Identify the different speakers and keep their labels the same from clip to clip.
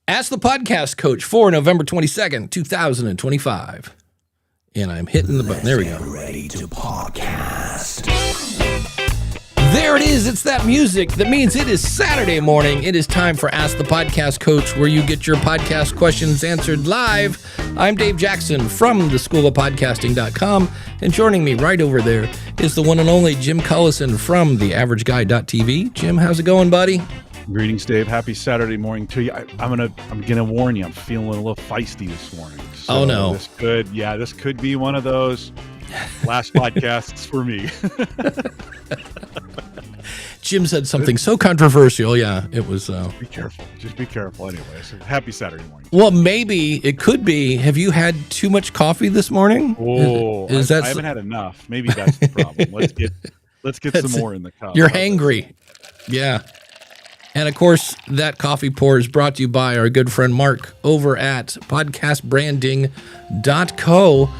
Speaker 1: Ask the Podcast Coach for November 22nd, 2025. And I'm hitting the button. There we go.
Speaker 2: Ready to podcast.
Speaker 1: There it is. It's that music. That means it is Saturday morning. It is time for Ask the Podcast Coach, where you get your podcast questions answered live. I'm Dave Jackson from theschoolofpodcasting.com, and joining me right over there is the one and only Jim Collison from theaverageguy.tv. Jim, how's it going, buddy?
Speaker 3: Greetings, Dave. Happy Saturday morning to you. I'm gonna warn you. I'm feeling a little feisty this morning. So
Speaker 1: oh no!
Speaker 3: This could be one of those last podcasts for me.
Speaker 1: Jim said something so controversial. Yeah, it was.
Speaker 3: Be careful. Just be careful. Anyway, so happy Saturday morning.
Speaker 1: Well, maybe it could be. Have you had too much coffee this morning?
Speaker 3: Oh, I haven't had enough. Maybe that's the problem. Let's get some more in the cup.
Speaker 1: You're hangry. Yeah. And, of course, that coffee pour is brought to you by our good friend Mark over at podcastbranding.co.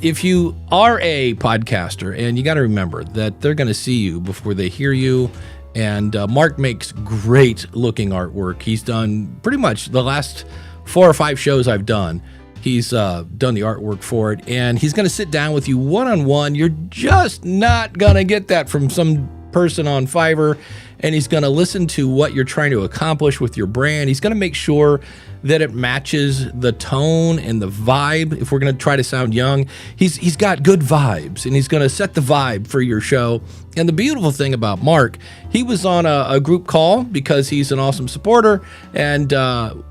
Speaker 1: If you are a podcaster, and you got to remember that they're going to see you before they hear you, and Mark makes great-looking artwork. He's done pretty much the last 4 or 5 shows I've done. He's done the artwork for it, and he's going to sit down with you one-on-one. You're just not going to get that from some person on Fiverr, and he's going to listen to what you're trying to accomplish with your brand. He's going to make sure that it matches the tone and the vibe. If we're going to try to sound young, he's got good vibes, and he's going to set the vibe for your show. And the beautiful thing about Mark, he was on a group call because he's an awesome supporter, and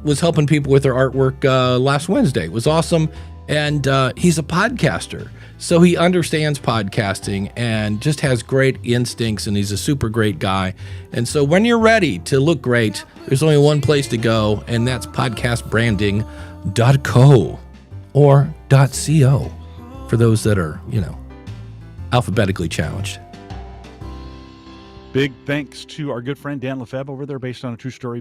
Speaker 1: was helping people with their artwork last Wednesday. It was awesome. And he's a podcaster, so he understands podcasting and just has great instincts, and he's a super great guy. And so when you're ready to look great, there's only one place to go, and that's podcastbranding.co or .co for those that are, alphabetically challenged.
Speaker 3: Big thanks to our good friend Dan Lefebvre over there, based on a true story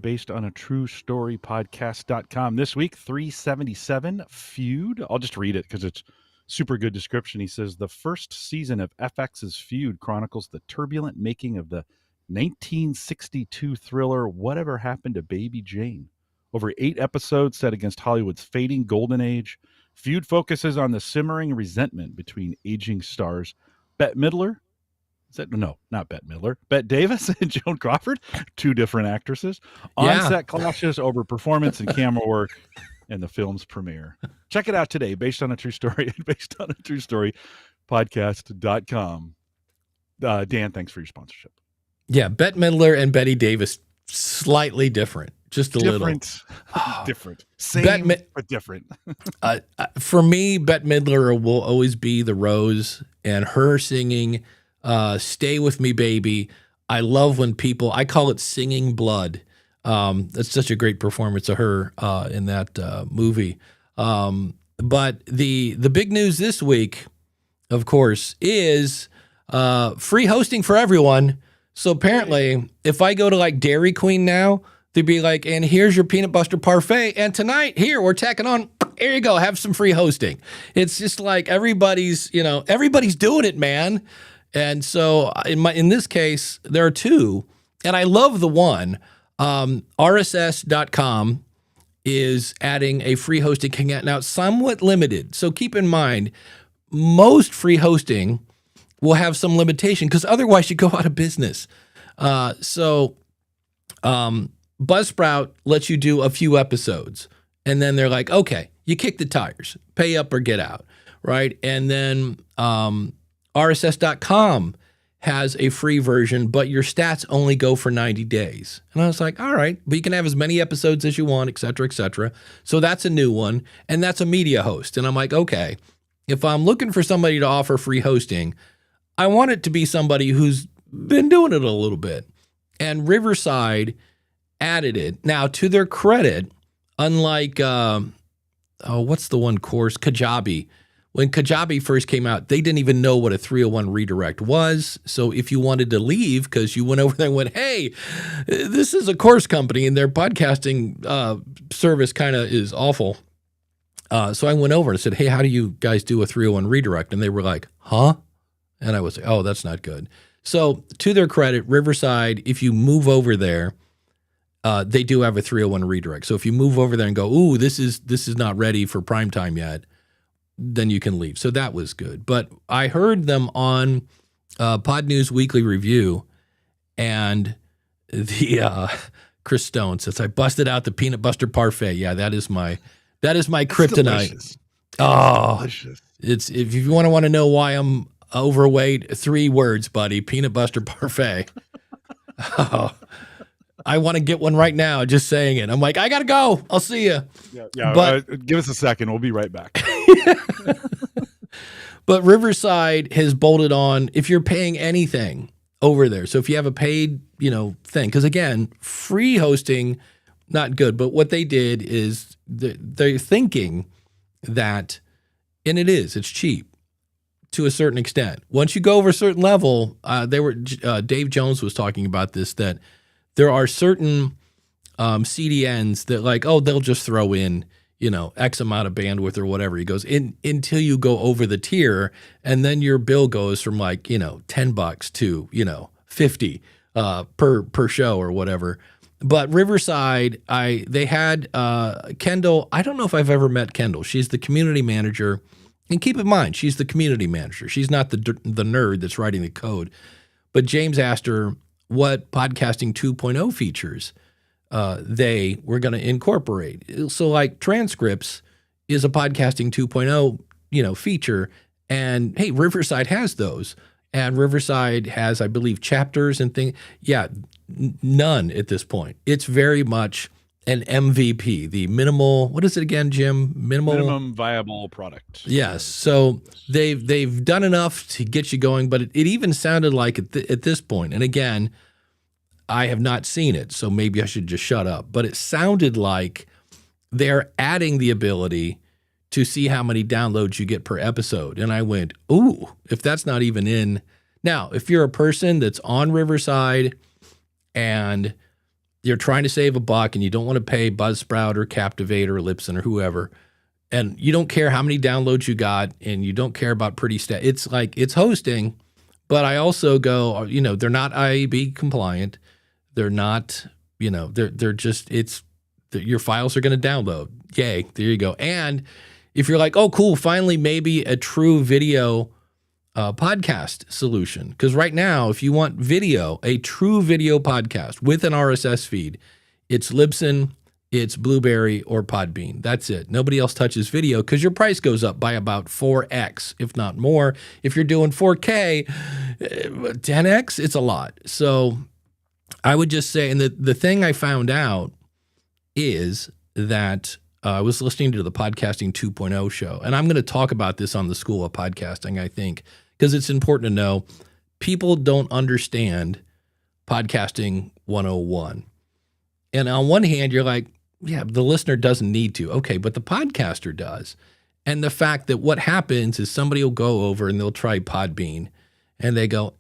Speaker 3: podcast.com. This week, 377 Feud. I'll just read it because it's super good description. He says, the first season of FX's Feud chronicles the turbulent making of the 1962 thriller Whatever Happened to Baby Jane. Over 8 episodes set against Hollywood's fading golden age, Feud focuses on the simmering resentment between aging stars Bette Midler, no, not Bette Midler, Bette Davis and Joan Crawford, 2 different actresses. On-set clashes over performance and camera work in the film's premiere. Check it out today, based on a true story podcast.com. Dan, thanks for your sponsorship.
Speaker 1: Yeah, Bette Midler and Betty Davis, slightly different. Just a little.
Speaker 3: Different. Same, but different.
Speaker 1: For me, Bette Midler will always be the Rose, and her singing Stay With Me, Baby. I love when I call it singing blood. That's such a great performance of her in that movie. But the big news this week, of course, is free hosting for everyone. So apparently, if I go to like Dairy Queen now, they'd be like, and here's your peanut butter parfait. And tonight, here, we're tacking on, here you go, have some free hosting. It's just like everybody's doing it, man. And so in this case, there are 2, and I love the one. RSS.com is adding a free hosting. Now, it's somewhat limited. So keep in mind, most free hosting will have some limitation because otherwise you go out of business. So Buzzsprout lets you do a few episodes, and then they're like, okay, you kick the tires, pay up or get out, right? And then RSS.com has a free version, but your stats only go for 90 days. And I was like, all right, but you can have as many episodes as you want, et cetera, et cetera. So that's a new one, and that's a media host. And I'm like, okay, if I'm looking for somebody to offer free hosting, I want it to be somebody who's been doing it a little bit. And Riverside added it. Now, to their credit, unlike, what's the one course? Kajabi. When Kajabi first came out, they didn't even know what a 301 redirect was. So if you wanted to leave because you went over there and went, hey, this is a course company and their podcasting service kind of is awful. So I went over and said, hey, how do you guys do a 301 redirect? And they were like, huh? And I was like, oh, that's not good. So to their credit, Riverside, if you move over there, they do have a 301 redirect. So if you move over there and go, ooh, this is not ready for prime time yet, then you can leave. So that was good. But I heard them on Pod News Weekly Review, and the Chris Stone says, I busted out the peanut butter parfait. Yeah, that is my kryptonite.
Speaker 3: Delicious.
Speaker 1: Oh,
Speaker 3: Delicious.
Speaker 1: it's, if you want to know why I'm overweight, 3 words, buddy: peanut butter parfait. Oh, I want to get one right now, just saying it. I'm like, I gotta go. I'll see you.
Speaker 3: Yeah,
Speaker 1: But
Speaker 3: give us a second. We'll be right back.
Speaker 1: But Riverside has bolted on, if you're paying anything over there. So if you have a paid, thing, because again, free hosting, not good. But what they did is they're thinking that, and it's cheap to a certain extent. Once you go over a certain level, Dave Jones was talking about this, that there are certain CDNs that they'll just throw in, X amount of bandwidth or whatever. He goes until you go over the tier, and then your bill goes from $10 to, 50 per show or whatever. But Riverside, they had Kendall. I don't know if I've ever met Kendall. She's the community manager. And keep in mind, she's the community manager. She's not the nerd that's writing the code. But James asked her what podcasting 2.0 features they were going to incorporate. So transcripts is a podcasting 2.0, feature. And hey, Riverside has those. And Riverside has, I believe, chapters and things. Yeah, none at this point. It's very much an MVP, the minimal, what is it again, Jim?
Speaker 3: Minimum viable product.
Speaker 1: Yes. So they've done enough to get you going, but it even sounded like at this point, and again, I have not seen it, so maybe I should just shut up, but it sounded like they're adding the ability to see how many downloads you get per episode. And I went, ooh, if that's not even in. Now, if you're a person that's on Riverside and you're trying to save $1 and you don't want to pay Buzzsprout or Captivate or Libsyn or whoever, and you don't care how many downloads you got and you don't care about pretty stat, it's hosting. But I also go, they're not IAB compliant. They're not, they're just, your files are going to download. Yay, there you go. And if you're like, oh, cool, finally maybe a true video podcast solution. Because right now, if you want video, a true video podcast with an RSS feed, it's Libsyn, it's Blueberry, or Podbean. That's it. Nobody else touches video because your price goes up by about 4x, if not more. If you're doing 4K, 10x, it's a lot. So I would just say, and the thing I found out is that I was listening to the Podcasting 2.0 show, and I'm going to talk about this on the School of Podcasting, I think, because it's important to know people don't understand Podcasting 101. And on one hand, you're like, yeah, the listener doesn't need to. Okay, but the podcaster does. And the fact that what happens is somebody will go over and they'll try Podbean, and they go,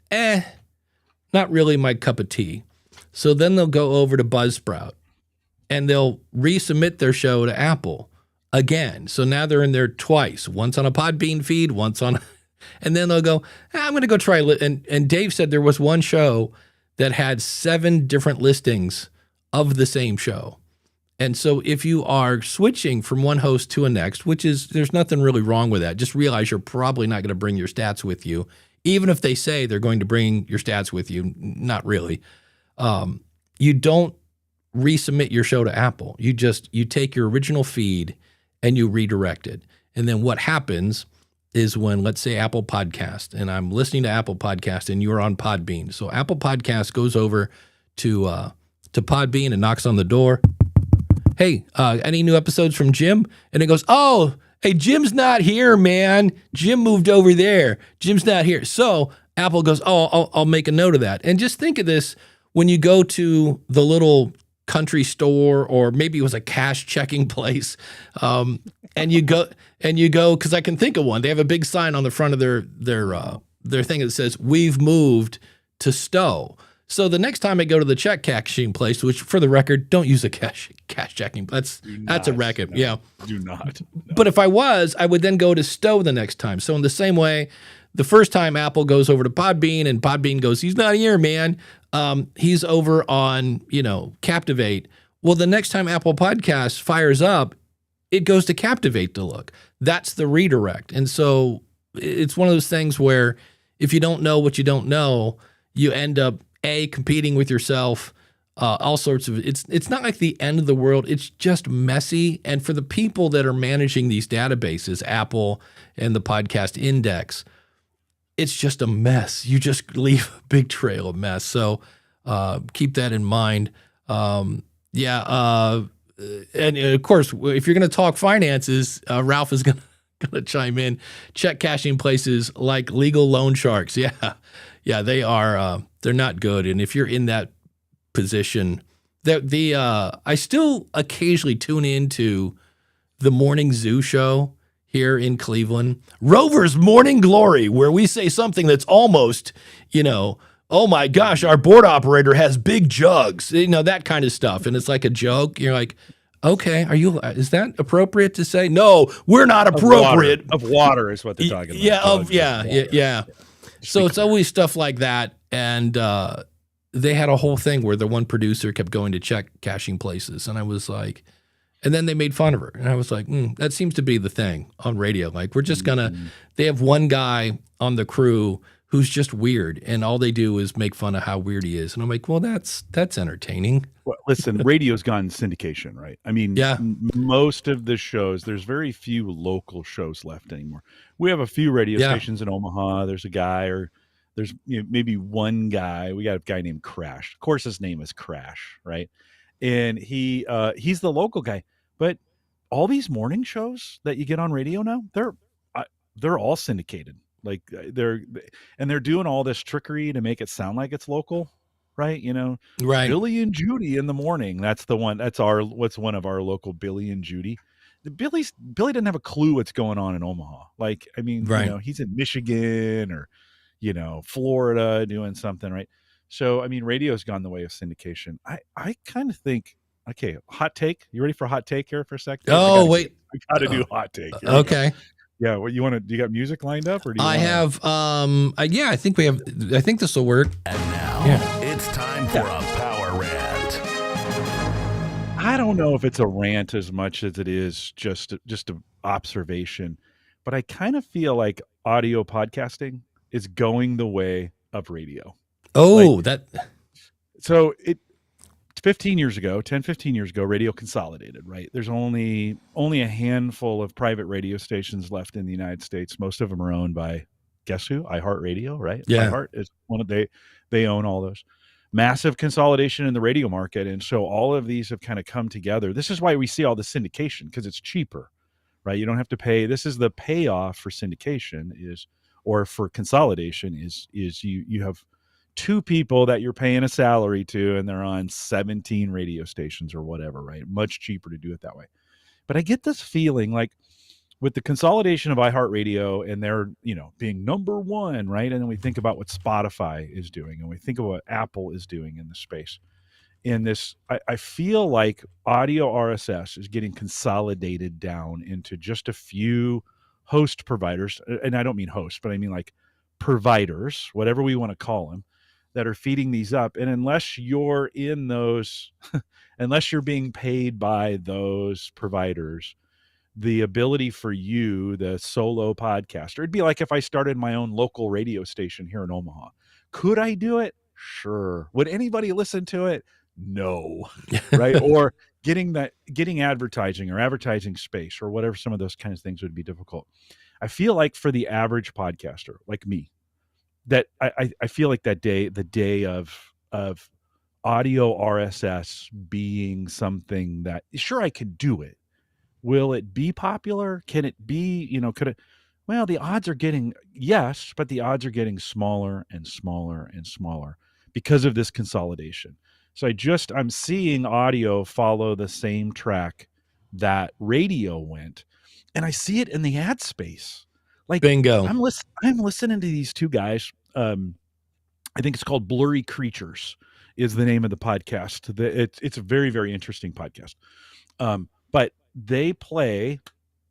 Speaker 1: not really my cup of tea. So then they'll go over to Buzzsprout, and they'll resubmit their show to Apple again. So now they're in there twice, once on a Podbean feed, once on, and then they'll go, I'm going to go try. And Dave said there was one show that had 7 different listings of the same show. And so if you are switching from one host to a next, there's nothing really wrong with that. Just realize you're probably not going to bring your stats with you. Even if they say they're going to bring your stats with you, not really. You don't resubmit your show to Apple. You take your original feed and you redirect it. And then what happens is when, let's say, Apple Podcast, and I'm listening to Apple Podcast and you're on Podbean. So Apple Podcast goes over to Podbean and knocks on the door. Hey, any new episodes from Jim? And it goes, oh, hey, Jim's not here, man. Jim moved over there. Jim's not here. So Apple goes, oh, I'll make a note of that. And just think of this when you go to the little country store, or maybe it was a cash checking place, and you go, because I can think of one. They have a big sign on the front of their thing that says, "We've moved to Stowe." So the next time I go to the check cashing place, which for the record, don't use a cash checking. That's a racket. No, yeah.
Speaker 3: Do not. No.
Speaker 1: But if I would then go to Stowe the next time. So in the same way, the first time Apple goes over to Podbean and Podbean goes, he's not here, man. He's over on, Captivate. Well, the next time Apple Podcasts fires up, it goes to Captivate to look. That's the redirect. And so it's one of those things where if you don't know what you don't know, you end up competing with yourself, all sorts of, it's not like the end of the world. It's just messy. And for the people that are managing these databases, Apple and the podcast index, it's just a mess. You just leave a big trail of mess. So keep that in mind. And of course, if you're going to talk finances, Ralph is going to chime in. Check cashing places like legal loan sharks. Yeah, they are. They're not good. And if you're in that position, I still occasionally tune into the Morning Zoo show here in Cleveland, Rover's Morning Glory, where we say something that's almost, oh my gosh, our board operator has big jugs, that kind of stuff. And it's like a joke. You're like, okay, is that appropriate to say? No, we're not appropriate.
Speaker 3: Of water is what they're talking about.
Speaker 1: Yeah. So it's always stuff like that. And they had a whole thing where the one producer kept going to check caching places. And I was like, and then they made fun of her. And I was like, that seems to be the thing on radio. Like, we're just they have one guy on the crew who's just weird, and all they do is make fun of how weird he is. And I'm like, well, that's entertaining.
Speaker 3: Well, listen, radio's gone syndication, right? I mean, most of the shows, there's very few local shows left anymore. We have a few radio stations in Omaha. There's a guy, or there's maybe one guy. We got a guy named Crash. Of course, his name is Crash, right? And he's the local guy. But all these morning shows that you get on radio now, they're all syndicated. Like they're doing all this trickery to make it sound like it's local, right?
Speaker 1: Right.
Speaker 3: Billy and Judy in the morning. That's the one. What's one of our local Billy and Judy. Billy didn't have a clue what's going on in Omaha. Like, I mean,
Speaker 1: right.
Speaker 3: He's in Michigan or, Florida doing something, right? So, I mean, radio's gone the way of syndication. I kind of think, okay, hot take. You ready for a hot take here for a second?
Speaker 1: Oh, wait.
Speaker 3: I got to do a hot take.
Speaker 1: Okay.
Speaker 3: Yeah. What you want to? Do you got music lined up, or do you?
Speaker 1: I have. I think we have. I think this will work.
Speaker 2: And now it's time for a power rant.
Speaker 3: I don't know if it's a rant as much as it is just an observation, but I kind of feel like audio podcasting is going the way of radio.
Speaker 1: Oh,
Speaker 3: So 15 years ago, radio consolidated, right? There's only a handful of private radio stations left in the United States. Most of them are owned by, guess who? iHeartRadio, right?
Speaker 1: Yeah.
Speaker 3: iHeart is one of they own all those. Massive consolidation in the radio market. And so all of these have kind of come together. This is why we see all the syndication, because it's cheaper, right? You don't have to pay. This is the payoff for syndication or for consolidation is you have two people that you're paying a salary to, and they're on 17 radio stations or whatever, right? Much cheaper to do it that way. But I get this feeling like with the consolidation of iHeartRadio and they're, being number one, right? And then we think about what Spotify is doing, and we think of what Apple is doing in the space. In this, I feel like audio RSS is getting consolidated down into just a few host providers. And I don't mean host, but I mean like providers, whatever we want to call them, that are feeding these up. And unless you're in those, unless you're being paid by those providers, the ability for you, the solo podcaster, it'd be like if I started my own local radio station here in Omaha. Could I do it? Sure. Would anybody listen to it? No. Right. Or getting advertising or advertising space or whatever, some of those kinds of things would be difficult. I feel like for the average podcaster like me, that I feel like the day of audio RSS being something that, sure, I could do it. Will it be popular? Can it be, could it? Well, the odds are getting, yes, but the odds are getting smaller and smaller and smaller because of this consolidation. So I'm seeing audio follow the same track that radio went, and I see it in the ad space. Like,
Speaker 1: bingo.
Speaker 3: I'm listening to these two guys. I think it's called Blurry Creatures is the name of the podcast. It's a very, very interesting podcast. But they play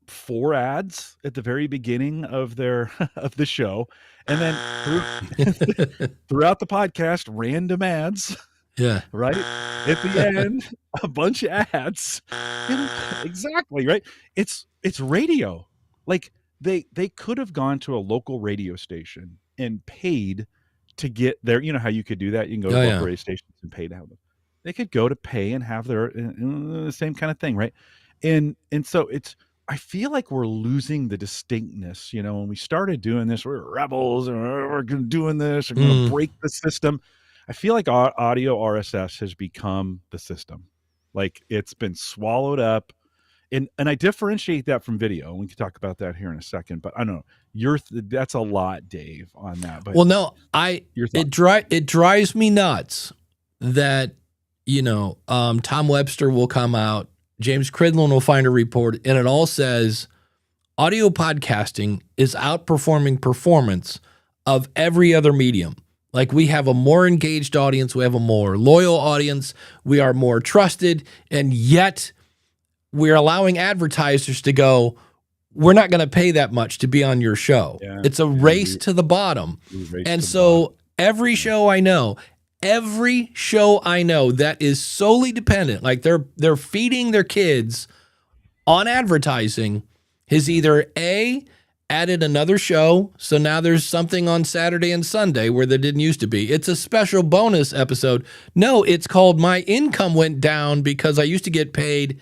Speaker 3: 4 ads at the very beginning of their of the show, And then throughout the podcast, random ads.
Speaker 1: Yeah.
Speaker 3: Right at the end, a bunch of ads. Exactly right. It's radio. Like they could have gone to a local radio station and paid to get their. You know how you could do that. You can go to local radio stations and pay to have them. They could go to pay and have their same kind of thing, right? And so it's. I feel like we're losing the distinctness. You know, when we started doing this, we're rebels and we're doing this. We're going to break the system. I feel like audio RSS has become the system. Like it's been swallowed up. And I differentiate that from video. We can talk about that here in a second. But I don't know. That's a lot, Dave, on that. But
Speaker 1: well, no, it drives me nuts that, Tom Webster will come out, James Cridlin will find a report, and it all says audio podcasting is outperforming performance of every other medium. Like we have a more engaged audience, we have a more loyal audience, we are more trusted, and yet we're allowing advertisers to go, we're not going to pay that much to be on your show. Yeah, it's a race to the bottom. And so every show I know that is solely dependent, like they're feeding their kids on advertising, has either A, added another show, so now there's something on Saturday and Sunday where there didn't used to be. It's a special bonus episode. No, it's called My Income Went Down because I used to get paid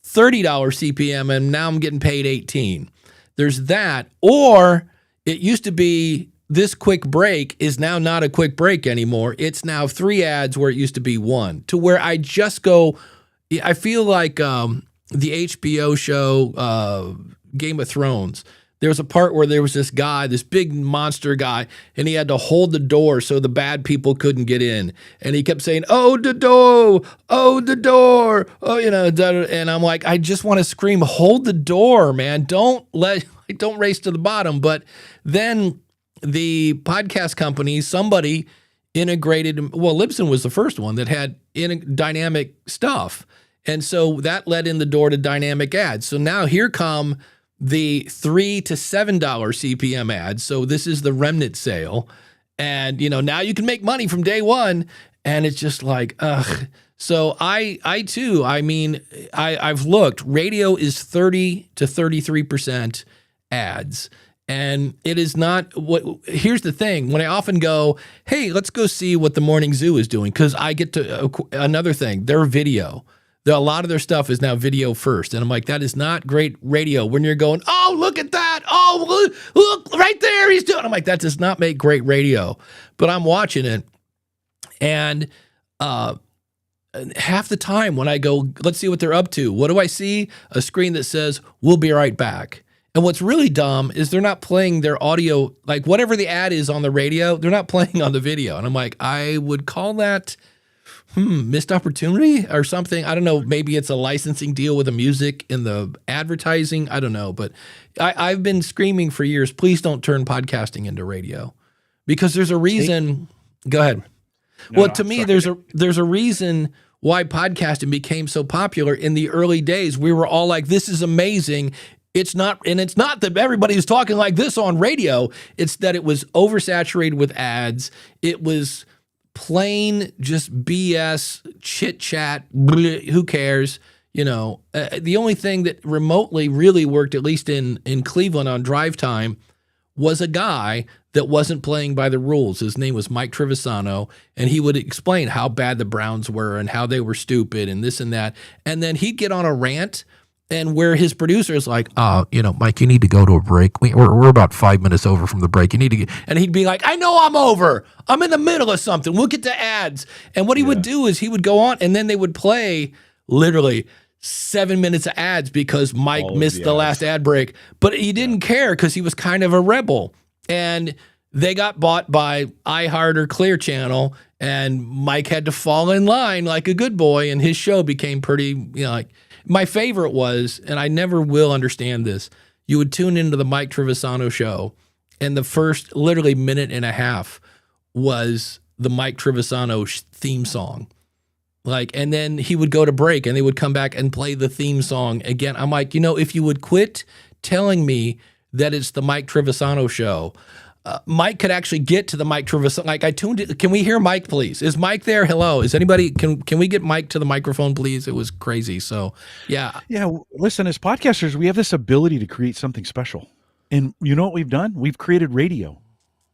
Speaker 1: $30 CPM and now I'm getting paid $18. There's that. Or it used to be this quick break is now not a quick break anymore. It's now 3 ads where it used to be 1, to where I just go, I feel like the HBO show Game of Thrones. There was a part where there was this guy, this big monster guy, and he had to hold the door so the bad people couldn't get in. And he kept saying, "Oh, the door, oh, the door, oh," and I'm like, I just want to scream, hold the door, man. Don't race to the bottom. But then the podcast company, somebody integrated, well, Libsyn was the first one that had dynamic stuff. And so that led in the door to dynamic ads. So now here come the $3 to $7 CPM ads. So this is the remnant sale. And, now you can make money from day one. And it's just like, ugh. So I've looked, radio is 30 to 33% ads. And it is not here's the thing. When I often go, hey, let's go see what the Morning Zoo is doing. Cause I get to another thing, their video. A lot of their stuff is now video first. And I'm like, that is not great radio when you're going, oh, look at that. Oh, look right there. He's doing. I'm like, that does not make great radio. But I'm watching it. And half the time when I go, let's see what they're up to. What do I see? A screen that says, we'll be right back. And what's really dumb is they're not playing their audio, like whatever the ad is on the radio, they're not playing on the video. And I'm like, I would call that missed opportunity or something. I don't know. Maybe it's a licensing deal with the music and the advertising. I don't know. But I've been screaming for years, please don't turn podcasting into radio, because there's a reason. Go ahead. To me, there's a reason why podcasting became so popular in the early days. We were all like, this is amazing. It's not that everybody was talking like this on radio. It's that it was oversaturated with ads. It was plain just BS, chit chat, who cares? The only thing that remotely really worked, at least in Cleveland on drive time, was a guy that wasn't playing by the rules. His name was Mike Trevisano, and he would explain how bad the Browns were and how they were stupid and this and that. And then he'd get on a rant, and where his producer is like, Mike, you need to go to a break. We're about 5 minutes over from the break. You need to get, and he'd be like, I know I'm over. I'm in the middle of something. We'll get to ads. And what he would do is he would go on, and then they would play literally 7 minutes of ads because Mike missed the last ad break. But he didn't care because he was kind of a rebel. And they got bought by iHeart or Clear Channel, and Mike had to fall in line like a good boy, and his show became pretty, like. My favorite was, and I never will understand this, you would tune into the Mike Trevisano show, and the first literally minute and a half was the Mike Trevisano theme song. And then he would go to break, and they would come back and play the theme song again. I'm like, if you would quit telling me that it's the Mike Trevisano show, Mike could actually get to the mic. Like I tuned it. Can we hear Mike, please? Is Mike there? Hello. Is anybody? Can we get Mike to the microphone, please? It was crazy. So yeah.
Speaker 3: Yeah. Listen, as podcasters, we have this ability to create something special. And you know what we've done? We've created radio.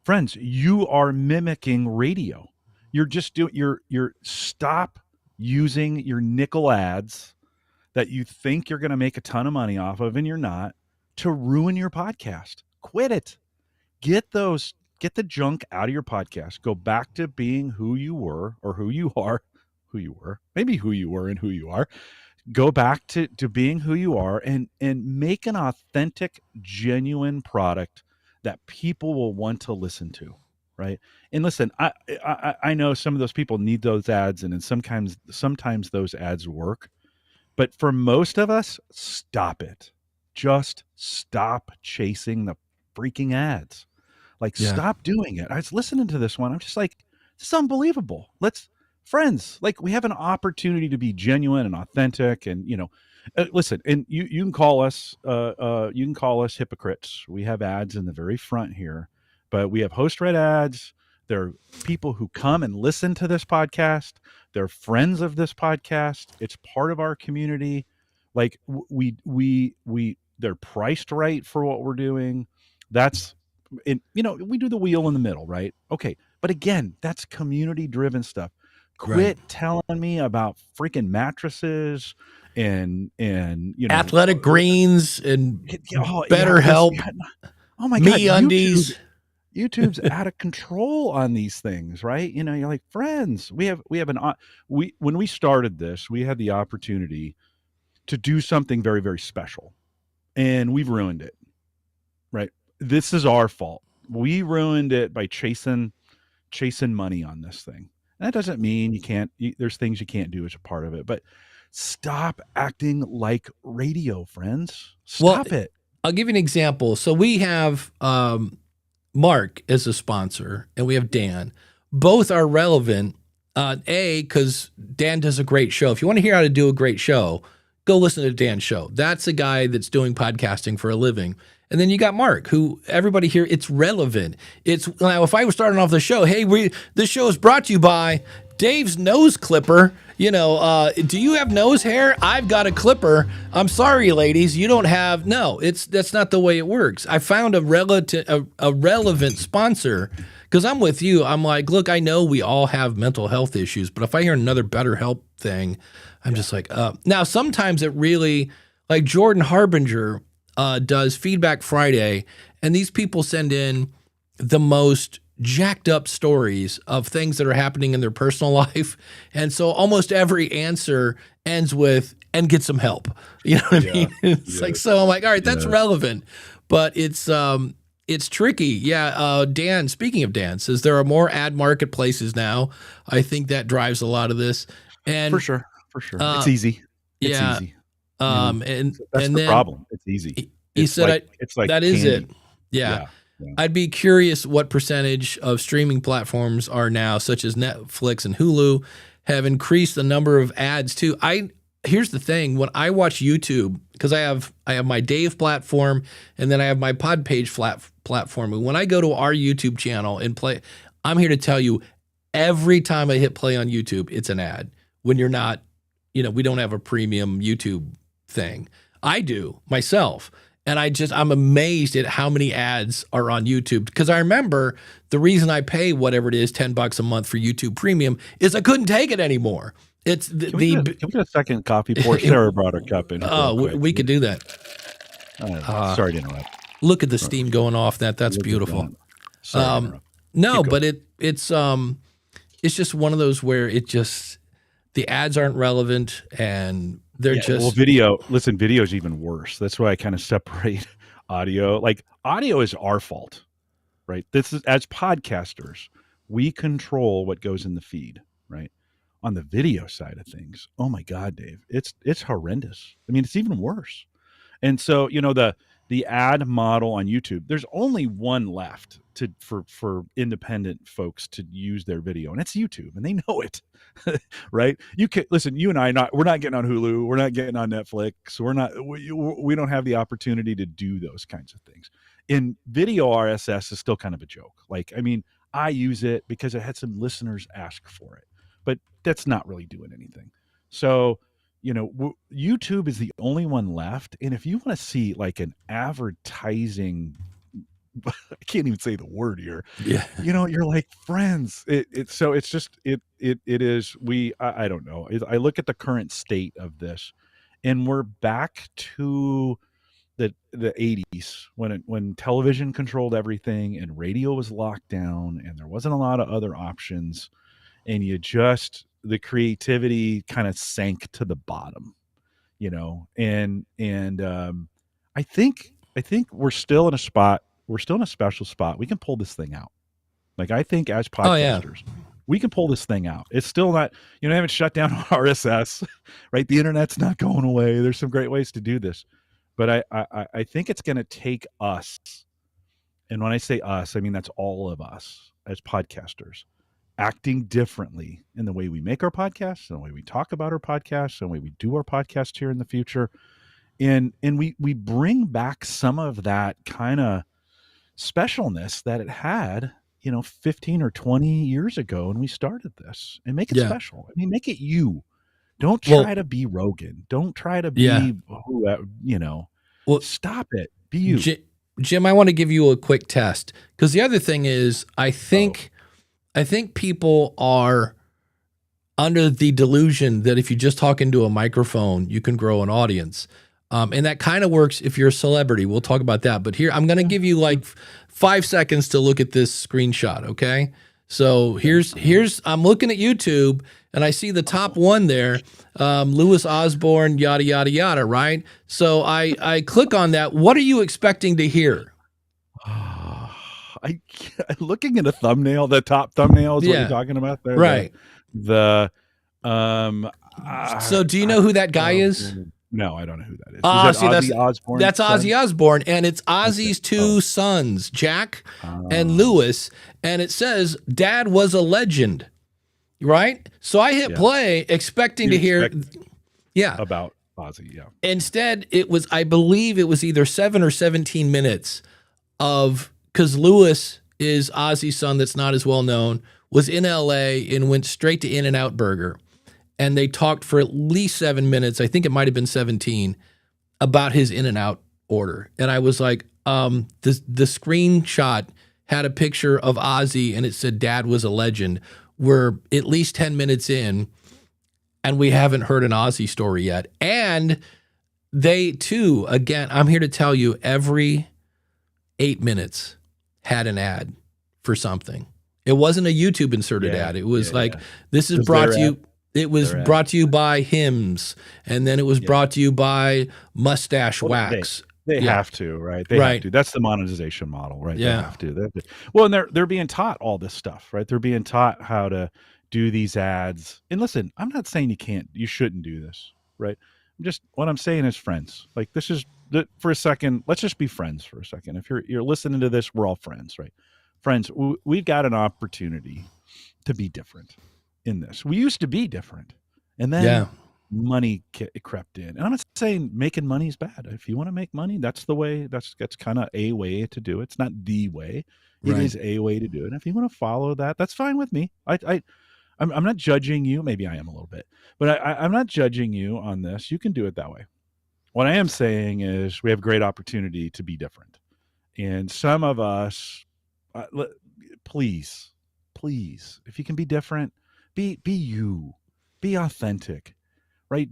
Speaker 3: Friends, you are mimicking radio. You're just doing, you're stop using your nickel ads that you think you're going to make a ton of money off of and you're not, to ruin your podcast. Quit it. Get the junk out of your podcast. Go back to being who you were or who you are, maybe who you were and who you are. Go back to being who you are and make an authentic, genuine product that people will want to listen to. Right. And listen, I know some of those people need those ads, and then sometimes those ads work. But for most of us, stop it. Just stop chasing the freaking ads. Like, stop doing it. I was listening to this one. I'm just like, this is unbelievable. Friends, like, we have an opportunity to be genuine and authentic, and listen. And you can call us hypocrites. We have ads in the very front here, but we have host read ads. There are people who come and listen to this podcast. They're friends of this podcast. It's part of our community. Like, they're priced right for what we're doing. That's, we do the wheel in the middle, right? Okay. But again, that's community driven stuff. Quit telling me about freaking mattresses and
Speaker 1: athletic greens and better help.
Speaker 3: Oh my God.
Speaker 1: MeUndies.
Speaker 3: YouTube's out of control on these things, right? You're like, friends, when we started this, we had the opportunity to do something very, very special, and we've ruined it, right? This is our fault. We ruined it by chasing money on this thing. And that doesn't mean there's things you can't do as a part of it, but stop acting like radio, friends. Stop it.
Speaker 1: I'll give you an example. So we have, Mark as a sponsor, and we have Dan. Both are relevant. Because Dan does a great show. If you want to hear how to do a great show, go listen to Dan's show. That's a guy that's doing podcasting for a living. And then you got Mark, who everybody here, it's relevant. Now, if I was starting off the show, hey, this show is brought to you by Dave's Nose Clipper. Do you have nose hair? I've got a clipper. I'm sorry, ladies, you don't have. No, that's not the way it works. I found a relevant sponsor, because I'm with you. I'm like, look, I know we all have mental health issues, but if I hear another BetterHelp thing, I'm just like, now sometimes it really, like Jordan Harbinger does Feedback Friday, and these people send in the most jacked up stories of things that are happening in their personal life. And so almost every answer ends with, and get some help. You know what I mean? It's like, so I'm like, all right, that's relevant, but it's tricky. Yeah. Dan, speaking of Dan, says there are more ad marketplaces now. I think that drives a lot of this. And
Speaker 3: for sure. It's easy. It's easy.
Speaker 1: And
Speaker 3: that's
Speaker 1: and
Speaker 3: the
Speaker 1: then
Speaker 3: problem. It's easy.
Speaker 1: He said,
Speaker 3: it's like
Speaker 1: that
Speaker 3: candy.
Speaker 1: is it. Yeah. I'd be curious what percentage of streaming platforms are now, such as Netflix and Hulu, have increased the number of ads too. Here's the thing: when I watch YouTube, because I have my Dave platform, and then I have my Podpage platform. And when I go to our YouTube channel and play, I'm here to tell you, every time I hit play on YouTube, it's an ad. When you're not, we don't have a premium YouTube thing. I do myself. And I'm amazed at how many ads are on YouTube, because I remember the reason I pay whatever it is, $10 a month for YouTube Premium, is I couldn't take it anymore. It's can we
Speaker 3: get a second coffee pour? Sarah brought her cup in.
Speaker 1: Oh, we could do that.
Speaker 3: Sorry to interrupt.
Speaker 1: Look at the steam going off that. That's beautiful. No, but it's just one of those where the ads aren't relevant, and they're
Speaker 3: video is even worse. That's why I kind of separate audio. Like, audio is our fault, right? This is, as podcasters, we control what goes in the feed, right? On the video side of things, oh my God, Dave, it's horrendous. I mean, it's even worse. And so, the ad model on YouTube, there's only one left for independent folks to use their video, and it's YouTube, and they know it. Right? You can listen. You and we're not getting on Hulu. We're not getting on Netflix. We don't have the opportunity to do those kinds of things. in video RSS is still kind of a joke. Like, I mean, I use it because I had some listeners ask for it, but that's not really doing anything. So, YouTube is the only one left. And if you want to see like an advertising, I can't even say the word here.
Speaker 1: Yeah.
Speaker 3: You're like friends. So it's just, it is, I don't know. I look at the current state of this and we're back to the 80s when television controlled everything and radio was locked down and there wasn't a lot of other options, and the creativity kind of sank to the bottom, and I think we're still in a spot. We're still in a special spot. We can pull this thing out. Like, I think as podcasters, we can pull this thing out. It's still not, they haven't shut down RSS, right? The internet's not going away. There's some great ways to do this. But I think it's going to take us, and when I say us, I mean that's all of us as podcasters, acting differently in the way we make our podcasts, and the way we talk about our podcasts, and the way we do our podcast here in the future. And we bring back some of that kind of specialness that it had, 15 or 20 years ago when we started this, and make it special. I mean, make it you. Don't try to be Rogan. Don't try to be whoever, stop it. Be you.
Speaker 1: Jim, I want to give you a quick test, because the other thing is, I think people are under the delusion that if you just talk into a microphone, you can grow an audience. And that kind of works if you're a celebrity. We'll talk about that. But here, I'm going to give you like 5 seconds to look at this screenshot, okay? So here's I'm looking at YouTube, and I see the top one there, Louis Osborne, yada, yada, yada, right? So I click on that. What are you expecting to hear?
Speaker 3: Looking at a thumbnail, the top thumbnail is what you're talking about there.
Speaker 1: Right.
Speaker 3: So
Speaker 1: do you know who that guy is?
Speaker 3: No, I don't know who that is. Is that Ozzy Osbourne?
Speaker 1: That's Ozzy Osbourne, and it's Ozzy's two sons, Jack and Louis, and it says, "Dad was a legend," right? So I hit play, expecting to hear,
Speaker 3: about Ozzy. Yeah.
Speaker 1: Instead, I believe it was either 7 or 17 minutes because Louis is Ozzy's son that's not as well known, was in LA and went straight to In-N-Out Burger. And they talked for at least 7 minutes, I think it might have been 17, about his In-N-Out order. And I was like, the screenshot had a picture of Ozzy and it said Dad was a legend. We're at least 10 minutes in and we haven't heard an Ozzy story yet. And they too, again, I'm here to tell you, every 8 minutes had an ad for something. It wasn't a YouTube inserted ad. It was this is brought to you. It was brought to you by Hims, and then it was brought to you by Mustache Wax.
Speaker 3: They have to, right? They have to. That's the monetization model, right?
Speaker 1: Yeah.
Speaker 3: They have to. Well, and they're being taught all this stuff, right? They're being taught how to do these ads. And listen, I'm not saying you shouldn't do this, right? What I'm saying is friends. Like, for a second, let's just be friends for a second. If you're listening to this, we're all friends, right? Friends, we've got an opportunity to be different in this. We used to be different, and then money crept in. And I'm not saying making money is bad. If you want to make money, that's the way. That's kind of a way to do it. It's not the way. It is a way to do it. And if you want to follow that, that's fine with me. I'm not judging you. Maybe I am a little bit, but I'm not judging you on this. You can do it that way. What I am saying is we have great opportunity to be different, and some of us, please, if you can be different. Be you, be authentic, right?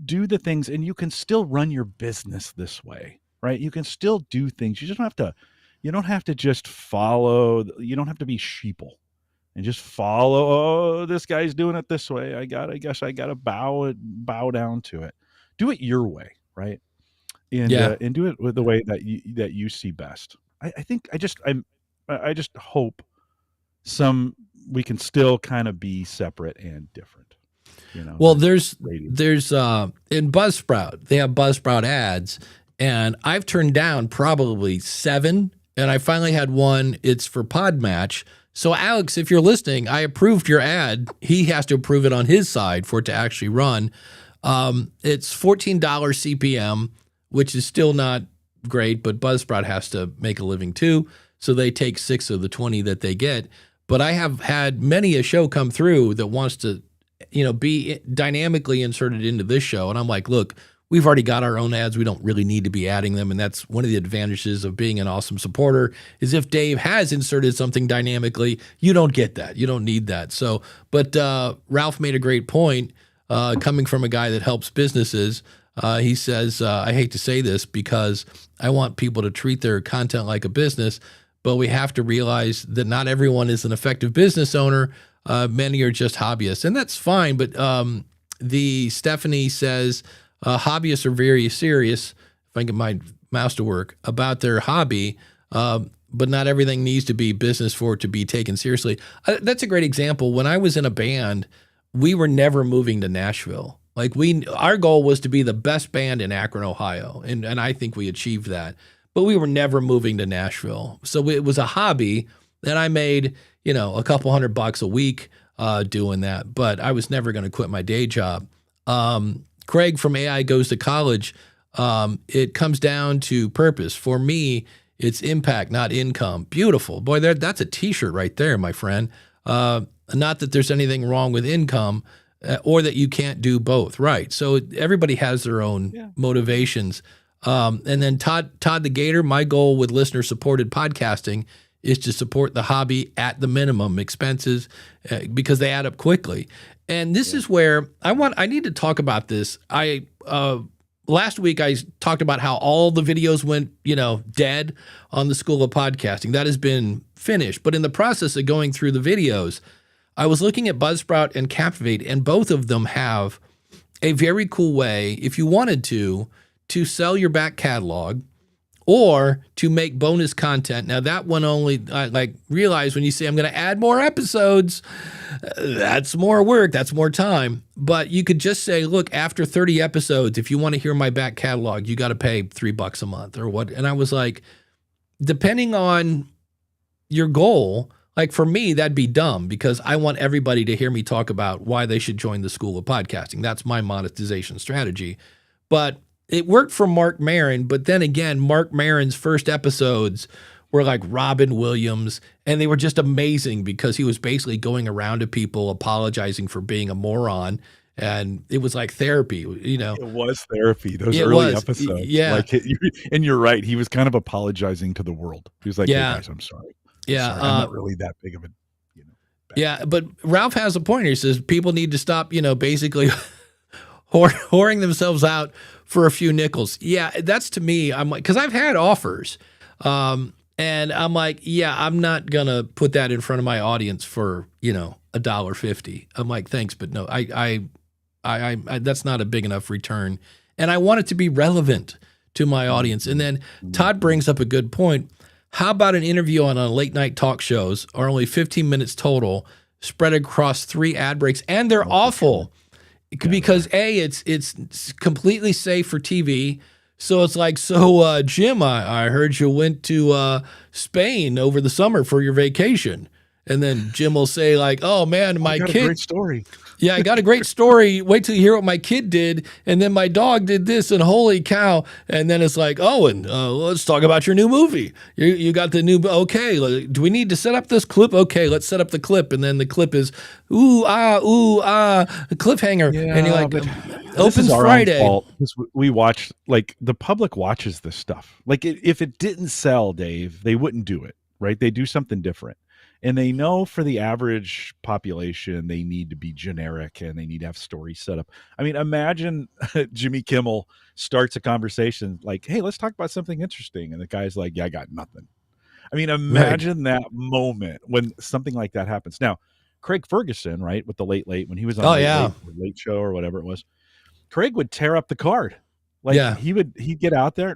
Speaker 3: Do the things, and you can still run your business this way, right? You can still do things. You don't have to just follow. You don't have to be sheeple and just follow. Oh, this guy's doing it this way. I guess I gotta bow down to it. Do it your way, right? And do it with the way that you see best. I just hope we can still kind of be separate and different.
Speaker 1: Well, there's in Buzzsprout, they have Buzzsprout ads, and I've turned down probably 7, and I finally had one. It's for Podmatch. So Alex, if you're listening, I approved your ad. He has to approve it on his side for it to actually run. It's $14 CPM, which is still not great, but Buzzsprout has to make a living too. So they take 6 of the 20 that they get. But I have had many a show come through that wants to, be dynamically inserted into this show. And I'm like, look, we've already got our own ads. We don't really need to be adding them. And that's one of the advantages of being an awesome supporter is if Dave has inserted something dynamically, you don't get that. You don't need that. So, but Ralph made a great point coming from a guy that helps businesses. He says, I hate to say this because I want people to treat their content like a business, but we have to realize that not everyone is an effective business owner. Many are just hobbyists, and that's fine. But the Stephanie says hobbyists are very serious, if I can get my mouse to work, about their hobby, but not everything needs to be business for it to be taken seriously. That's a great example. When I was in a band, we were never moving to Nashville. Like our goal was to be the best band in Akron, Ohio, and I think we achieved that. But we were never moving to Nashville, so it was a hobby that I made, a couple $100 a week doing that. But I was never going to quit my day job. Craig from AI Goes to College. It comes down to purpose. For me, it's impact, not income. Beautiful, boy. That's a T-shirt right there, my friend. Not that there's anything wrong with income. Or that you can't do both, right? So everybody has their own motivations. And then Todd the Gator, my goal with listener-supported podcasting is to support the hobby at the minimum expenses because they add up quickly. And this is where I need to talk about this. Last week I talked about how all the videos went, dead on the School of Podcasting. That has been finished. But in the process of going through the videos, I was looking at Buzzsprout and Captivate, and both of them have a very cool way, if you wanted to sell your back catalog or to make bonus content. Now, that one only, realize when you say, I'm going to add more episodes, that's more work, that's more time. But you could just say, look, after 30 episodes, if you want to hear my back catalog, you got to pay $3 a month or what. And I was like, depending on your goal, like for me, that'd be dumb because I want everybody to hear me talk about why they should join the School of Podcasting. That's my monetization strategy. But it worked for Mark Maron. But then again, Mark Maron's first episodes were like Robin Williams, and they were just amazing because he was basically going around to people apologizing for being a moron. And it was like therapy, It
Speaker 3: was therapy, those early episodes. Yeah. And you're right. He was kind of apologizing to the world. He was like, hey guys, I'm sorry.
Speaker 1: Yeah,
Speaker 3: sorry, I'm not really that big of a,
Speaker 1: yeah, but Ralph has a point here. He says people need to stop, basically whoring themselves out for a few nickels. Yeah, that's to me. I'm like, because I've had offers, and I'm like, yeah, I'm not gonna put that in front of my audience for $1.50. I'm like, thanks, but no, I that's not a big enough return, and I want it to be relevant to my audience. And then Todd brings up a good point. How about an interview on a late night talk shows are only 15 minutes total, spread across 3 ad breaks, and they're awful because it's completely safe for TV. So it's like, Jim, I heard you went to Spain over the summer for your vacation. And then Jim will say like, oh man, my kid.
Speaker 3: Great story.
Speaker 1: Yeah, I got a great story. Wait till you hear what my kid did. And then my dog did this, and holy cow. And then it's like, oh, and let's talk about your new movie. You got the new, okay, do we need to set up this clip? Okay, let's set up the clip. And then the clip is, ooh, ah, cliffhanger.
Speaker 3: Yeah,
Speaker 1: and you're like,
Speaker 3: opens
Speaker 1: Friday.
Speaker 3: We watch, like, the public watches this stuff. Like, if it didn't sell, Dave, they wouldn't do it, right? They do something different. And they know for the average population, they need to be generic and they need to have stories set up. I mean, imagine Jimmy Kimmel starts a conversation like, hey, let's talk about something interesting. And the guy's like, yeah, I got nothing. I mean, imagine that moment when something like that happens. Now, Craig Ferguson, right, with the Late when he was on late Show or whatever it was, Craig would tear up the card. Like he'd get out there.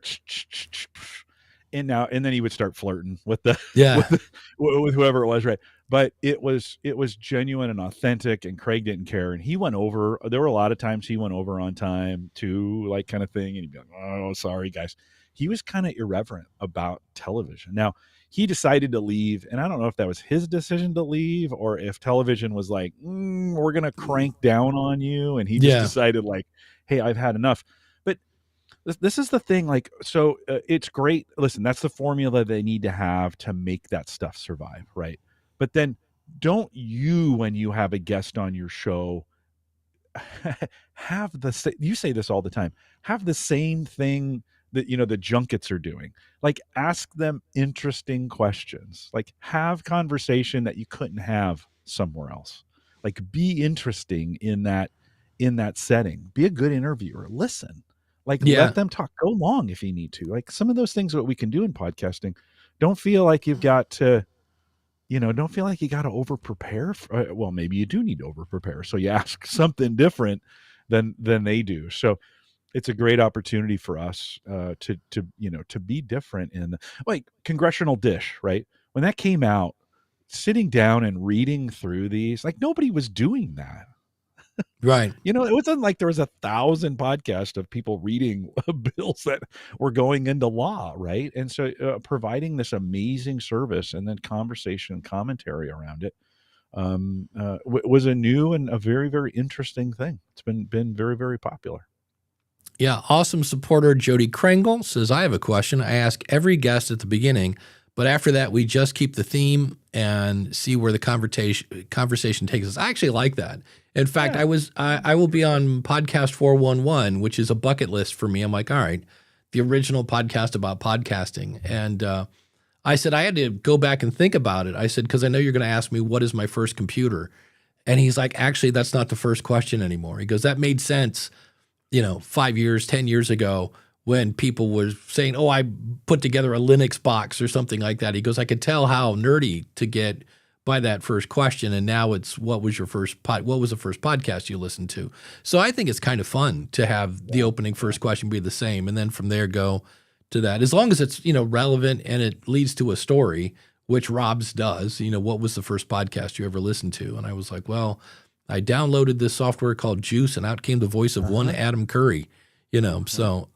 Speaker 3: And then he would start flirting with with whoever it was, right? But it was genuine and authentic, and Craig didn't care. And he went over. There were a lot of times he went over on time too, like kind of thing. And he'd be like, "Oh, sorry, guys." He was kind of irreverent about television. Now he decided to leave, and I don't know if that was his decision to leave or if television was like, "We're gonna crank down on you," and he just decided like, "Hey, I've had enough." But This is the thing. Like, so it's great. Listen, that's the formula they need to have to make that stuff survive, right? But then don't you, when you have a guest on your show, have you say this all the time, have the same thing that, you know, the junkets are doing. Like, ask them interesting questions, like have conversation that you couldn't have somewhere else. Like, be interesting in that setting. Be a good interviewer. Listen, like,
Speaker 1: Yeah.
Speaker 3: let them talk. Go long if you need to. Like, some of those things that we can do in podcasting. Don't feel like you've got to, you know, don't feel like you got to over prepare. Well, maybe you do need to over prepare. So you ask something different than they do. So it's a great opportunity for us to you know, to be different in like Congressional Dish, right? When that came out, sitting down and reading through these, like, nobody was doing that.
Speaker 1: Right.
Speaker 3: You know, it wasn't like there was 1,000 podcasts of people reading bills that were going into law, right? And so providing this amazing service and then conversation and commentary around it was a new and a very, very interesting thing. It's been very, very popular.
Speaker 1: Yeah. Awesome supporter Jody Kringle says, I have a question. I ask every guest at the beginning, but after that, we just keep the theme and see where the conversation takes us. I actually like that. In fact, I will be on podcast 411, which is a bucket list for me. I'm like, all right, the original podcast about podcasting. And I said, I had to go back and think about it. I said, because I know you're going to ask me, what is my first computer? And he's like, actually, that's not the first question anymore. He goes, that made sense, you know, 5 years, 10 years ago, when people were saying, oh, I put together a Linux box or something like that. He goes, I could tell how nerdy to get by that first question. And now it's, what was the first podcast you listened to? So I think it's kind of fun to have the opening first question be the same. And then from there, go to that, as long as it's, you know, relevant and it leads to a story, which Rob's does. You know, what was the first podcast you ever listened to? And I was like, well, I downloaded this software called Juice, and out came the voice of one Adam Curry. You know, so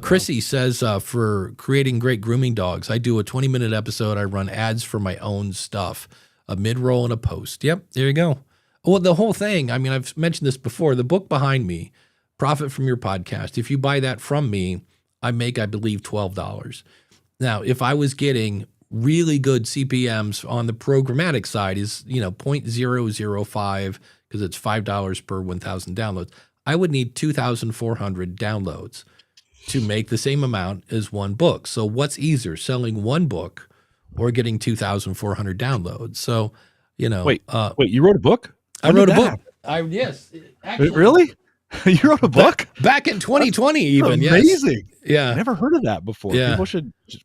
Speaker 1: Chrissy says, for creating great grooming dogs, I do a 20-minute episode. I run ads for my own stuff, a mid-roll and a post. Yep, there you go. Well, the whole thing, I mean, I've mentioned this before, the book behind me, Profit from Your Podcast. If you buy that from me, I make, I believe, $12. Now, if I was getting really good CPMs on the programmatic side is, you know, 0.005, because it's $5 per 1,000 downloads. I would need 2,400 downloads to make the same amount as one book. So what's easier, selling one book or getting 2,400 downloads? So, you know. Wait,
Speaker 3: you wrote a book?
Speaker 1: I wrote a book. Yes. Actually,
Speaker 3: really? You wrote a book?
Speaker 1: Back in 2020 even.
Speaker 3: Amazing.
Speaker 1: Yes. Yeah.
Speaker 3: I never heard of that before.
Speaker 1: Yeah.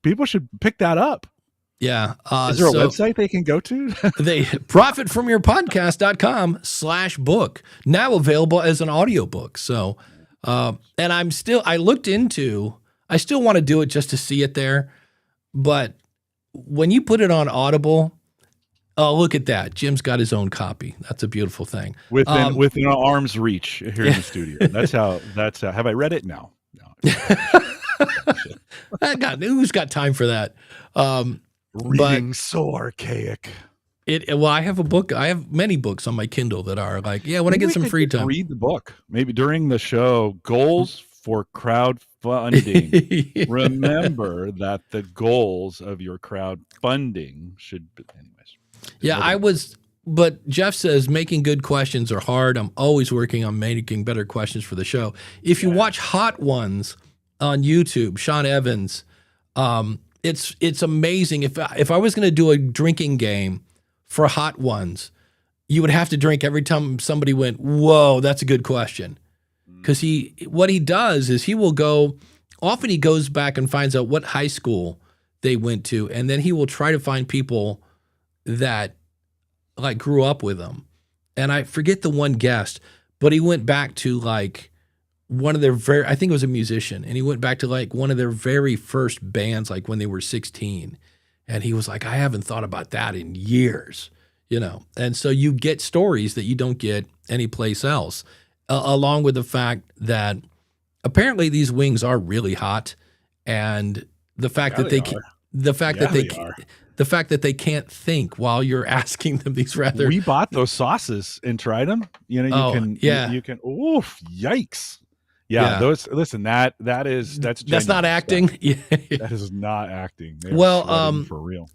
Speaker 3: People should pick that up.
Speaker 1: Yeah.
Speaker 3: Is there a website they can go to?
Speaker 1: They profitfromyourpodcast.com/book, now available as an audiobook. So, and I still want to do it just to see it there. But when you put it on Audible, oh, look at that. Jim's got his own copy. That's a beautiful thing.
Speaker 3: Within arm's reach here in the studio. That's how, have I read it? No.
Speaker 1: Who's got time for that?
Speaker 3: Reading so archaic.
Speaker 1: Well, I have a book. I have many books on my Kindle that are like, when I get some free time.
Speaker 3: Read the book. Maybe during the show, goals for crowdfunding. Remember that the goals of your crowdfunding should be, anyways.
Speaker 1: Yeah, but Jeff says making good questions are hard. I'm always working on making better questions for the show. If you watch Hot Ones on YouTube, Sean Evans, it's amazing. If I was going to do a drinking game for Hot Ones, you would have to drink every time somebody went, whoa, that's a good question. Because what he does is he goes back and finds out what high school they went to, and then he will try to find people that like grew up with them. And I forget the one guest, but he went back to like one of their I think it was a musician, and he went back to like one of their very first bands, like when they were 16. And he was like, I haven't thought about that in years, you know? And so you get stories that you don't get anyplace else, along with the fact that apparently these wings are really hot. And the fact that the fact that they can't think while you're asking them these rather.
Speaker 3: We bought those sauces and tried them. You know, you can, oof, yikes. Yeah, those listen, that's
Speaker 1: That's
Speaker 3: genuine
Speaker 1: not acting.
Speaker 3: stuff.
Speaker 1: Yeah.
Speaker 3: That is not acting. They are
Speaker 1: Well,
Speaker 3: sweating for real.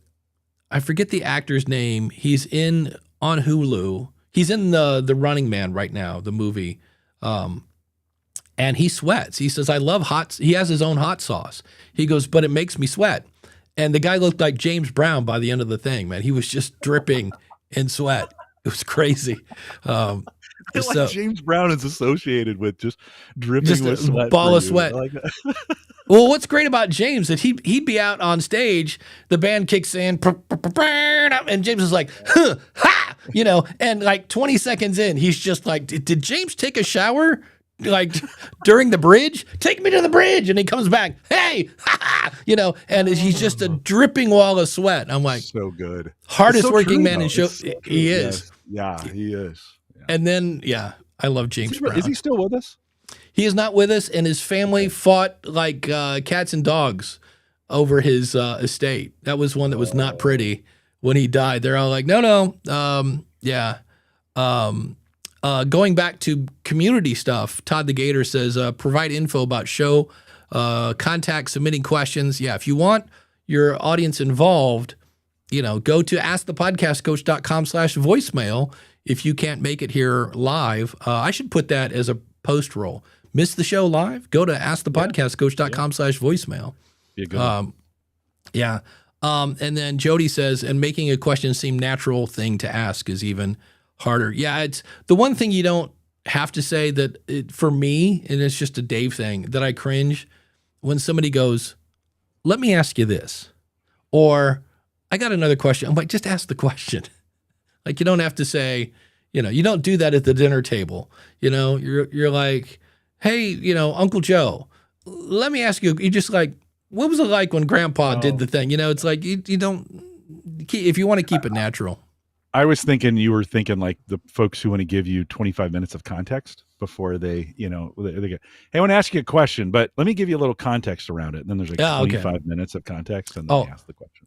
Speaker 1: I forget the actor's name. He's on Hulu. He's in the Running Man right now, the movie. And he sweats. He says, I love he has his own hot sauce. He goes, but it makes me sweat. And the guy looked like James Brown by the end of the thing, man. He was just dripping in sweat. It was crazy.
Speaker 3: Like James Brown is associated with just dripping
Speaker 1: just
Speaker 3: with sweat.
Speaker 1: A ball of sweat.
Speaker 3: Like
Speaker 1: Well, what's great about James is that he'd be out on stage, the band kicks in, and James is like, huh, ha, and like 20 seconds in, he's just like, did James take a shower? Like during the bridge? Take me to the bridge. And he comes back, hey, ha, ha, and he's just a dripping wall of sweat. I'm like,
Speaker 3: so good.
Speaker 1: Hardest
Speaker 3: so
Speaker 1: working
Speaker 3: true,
Speaker 1: man
Speaker 3: though.
Speaker 1: in show.
Speaker 3: So
Speaker 1: he is.
Speaker 3: Yes. Yeah, he is. Yeah.
Speaker 1: And then, I love James Brown.
Speaker 3: Is he still with us?
Speaker 1: He is not with us, and his family fought like cats and dogs over his estate. That was one that was not pretty when he died. They're all like, no. Going back to community stuff, Todd the Gator says, provide info about show, contact, submitting questions. Yeah, if you want your audience involved, go to askthepodcastcoach.com/voicemail if you can't make it here live. I should put that as a post roll. Miss the show live? Go to askthepodcastcoach.com/voicemail.
Speaker 3: Be a good one.
Speaker 1: And then Jody says, and making a question seem natural thing to ask is even harder. Yeah, it's the one thing you don't have to say that for me, and it's just a Dave thing, that I cringe when somebody goes, let me ask you this. Or I got another question. I'm like, just ask the question. Like, you don't have to say, you don't do that at the dinner table. You're like, hey, Uncle Joe, let me ask you, you just like, what was it like when Grandpa did the thing? It's like, you don't, if you want to keep it natural.
Speaker 3: I was thinking you were thinking like the folks who want to give you 25 minutes of context before they go, hey, I want to ask you a question, but let me give you a little context around it. And then there's like 25 minutes of context and then they ask the question.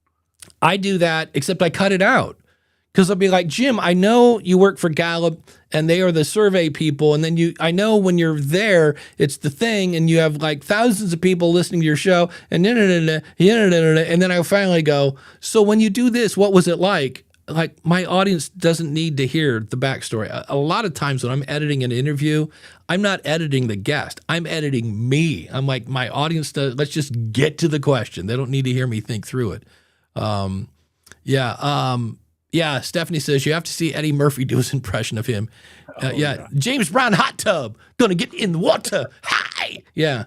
Speaker 1: I do that, except I cut it out. Because I'll be like, Jim, I know you work for Gallup and they are the survey people. And then I know when you're there, it's the thing. And you have like thousands of people listening to your show. And then I finally go, so when you do this, what was it like? Like my audience doesn't need to hear the backstory. A lot of times when I'm editing an interview, I'm not editing the guest. I'm editing me. I'm like, my audience, let's just get to the question. They don't need to hear me think through it. Yeah, Stephanie says you have to see Eddie Murphy do his impression of him. James Brown hot tub, gonna get in the water. Hi. Yeah.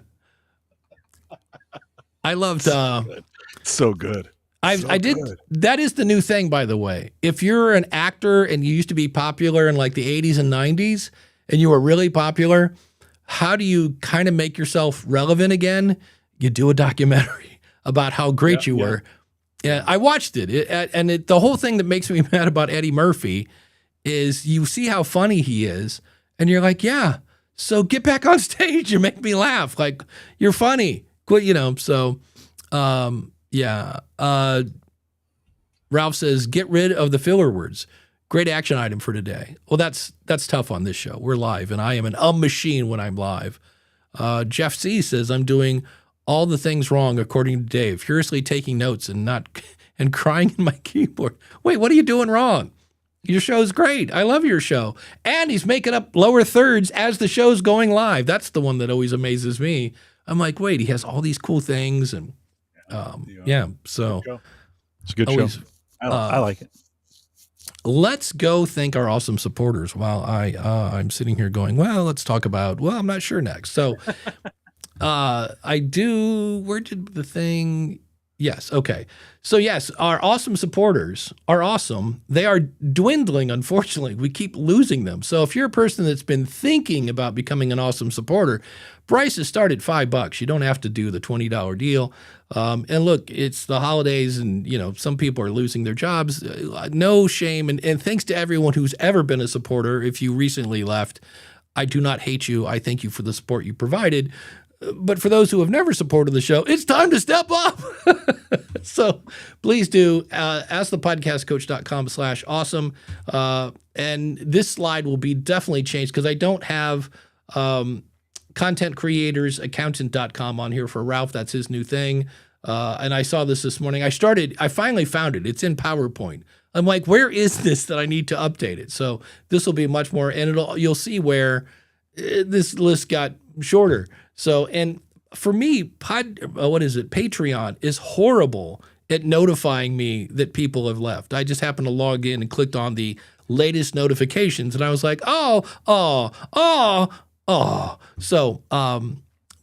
Speaker 1: I loved
Speaker 3: so good.
Speaker 1: I did. That is the new thing, by the way. If you're an actor and you used to be popular in like the 80s and 90s and you were really popular, how do you kind of make yourself relevant again? You do a documentary about how great you were. Yeah, I watched it, the whole thing that makes me mad about Eddie Murphy is you see how funny he is, and you're like, yeah, so get back on stage and make me laugh. Like, you're funny. Quit, so, Ralph says, get rid of the filler words. Great action item for today. Well, that's tough on this show. We're live, and I am a machine when I'm live. Jeff C. says, I'm doing all the things wrong, according to Dave. Furiously taking notes and crying in my keyboard. Wait, what are you doing wrong? Your show's great. I love your show. And he's making up lower thirds as the show's going live. That's the one that always amazes me. I'm like, wait, he has all these cool things. And so
Speaker 3: it's a good show. I like it.
Speaker 1: Let's go thank our awesome supporters while I'm sitting here going, well, let's talk about, I'm not sure next. So where did the thing? Yes. Okay. So yes, our awesome supporters are awesome. They are dwindling. Unfortunately, we keep losing them. So if you're a person that's been thinking about becoming an awesome supporter, prices start at $5. You don't have to do the $20 deal. And look, it's the holidays and, some people are losing their jobs. No shame. And thanks to everyone who's ever been a supporter. If you recently left, I do not hate you. I thank you for the support you provided. But for those who have never supported the show, it's time to step up. So please do askthepodcastcoach.com/awesome. And this slide will be definitely changed because I don't have contentcreatorsaccountant.com on here for Ralph. That's his new thing. And I saw this morning. I finally found it. It's in PowerPoint. I'm like, where is this that I need to update it? So this will be much more, and you'll see where this list got shorter. So, and for me, Patreon is horrible at notifying me that people have left. I just happened to log in and clicked on the latest notifications, and I was like, oh. So,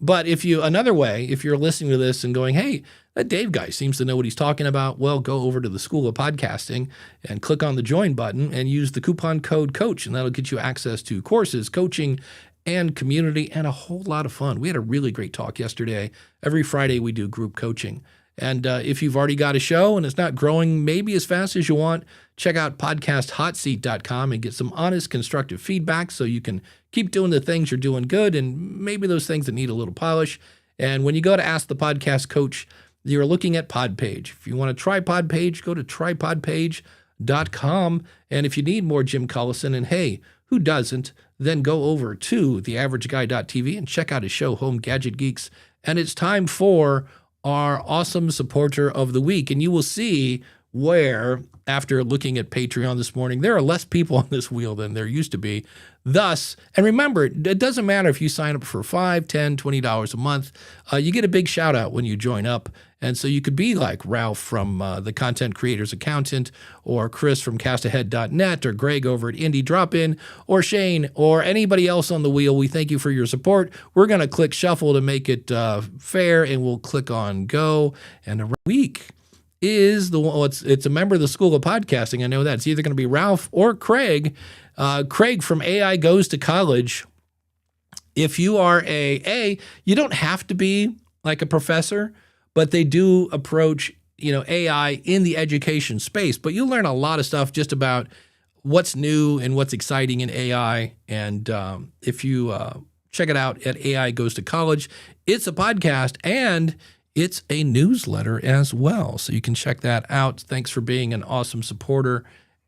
Speaker 1: but if you're listening to this and going, hey, that Dave guy seems to know what he's talking about, well, go over to the School of Podcasting and click on the join button and use the coupon code COACH, and that'll get you access to courses, coaching, and community, and a whole lot of fun. We had a really great talk yesterday. Every Friday we do group coaching. And if you've already got a show and it's not growing maybe as fast as you want, check out podcasthotseat.com and get some honest, constructive feedback so you can keep doing the things you're doing good and maybe those things that need a little polish. And when you go to Ask the Podcast Coach, you're looking at Podpage. If you want to try Podpage, go to trypodpage.com. And if you need more Jim Collison, and hey, who doesn't, then go over to theaverageguy.tv and check out his show, Home Gadget Geeks. And it's time for our awesome supporter of the week. And you will see where, after looking at Patreon this morning, there are less people on this wheel than there used to be. Thus, and remember, it doesn't matter if you sign up for $5, $10, $20 a month. You get a big shout out when you join up. And so you could be like Ralph from the Content Creators Accountant, or Chris from castahead.net, or Greg over at Indie Drop-In, or Shane, or anybody else on the wheel. We thank you for your support. We're going to click shuffle to make it fair, and we'll click on go. And the week is it's a member of the School of Podcasting. I know that. It's either going to be Ralph or Craig. Craig from AI Goes to College. If you are you don't have to be like a professor, but they do approach, AI in the education space. But you'll learn a lot of stuff just about what's new and what's exciting in AI. And if you check it out at AI Goes to College, it's a podcast and it's a newsletter as well. So you can check that out. Thanks for being an awesome supporter.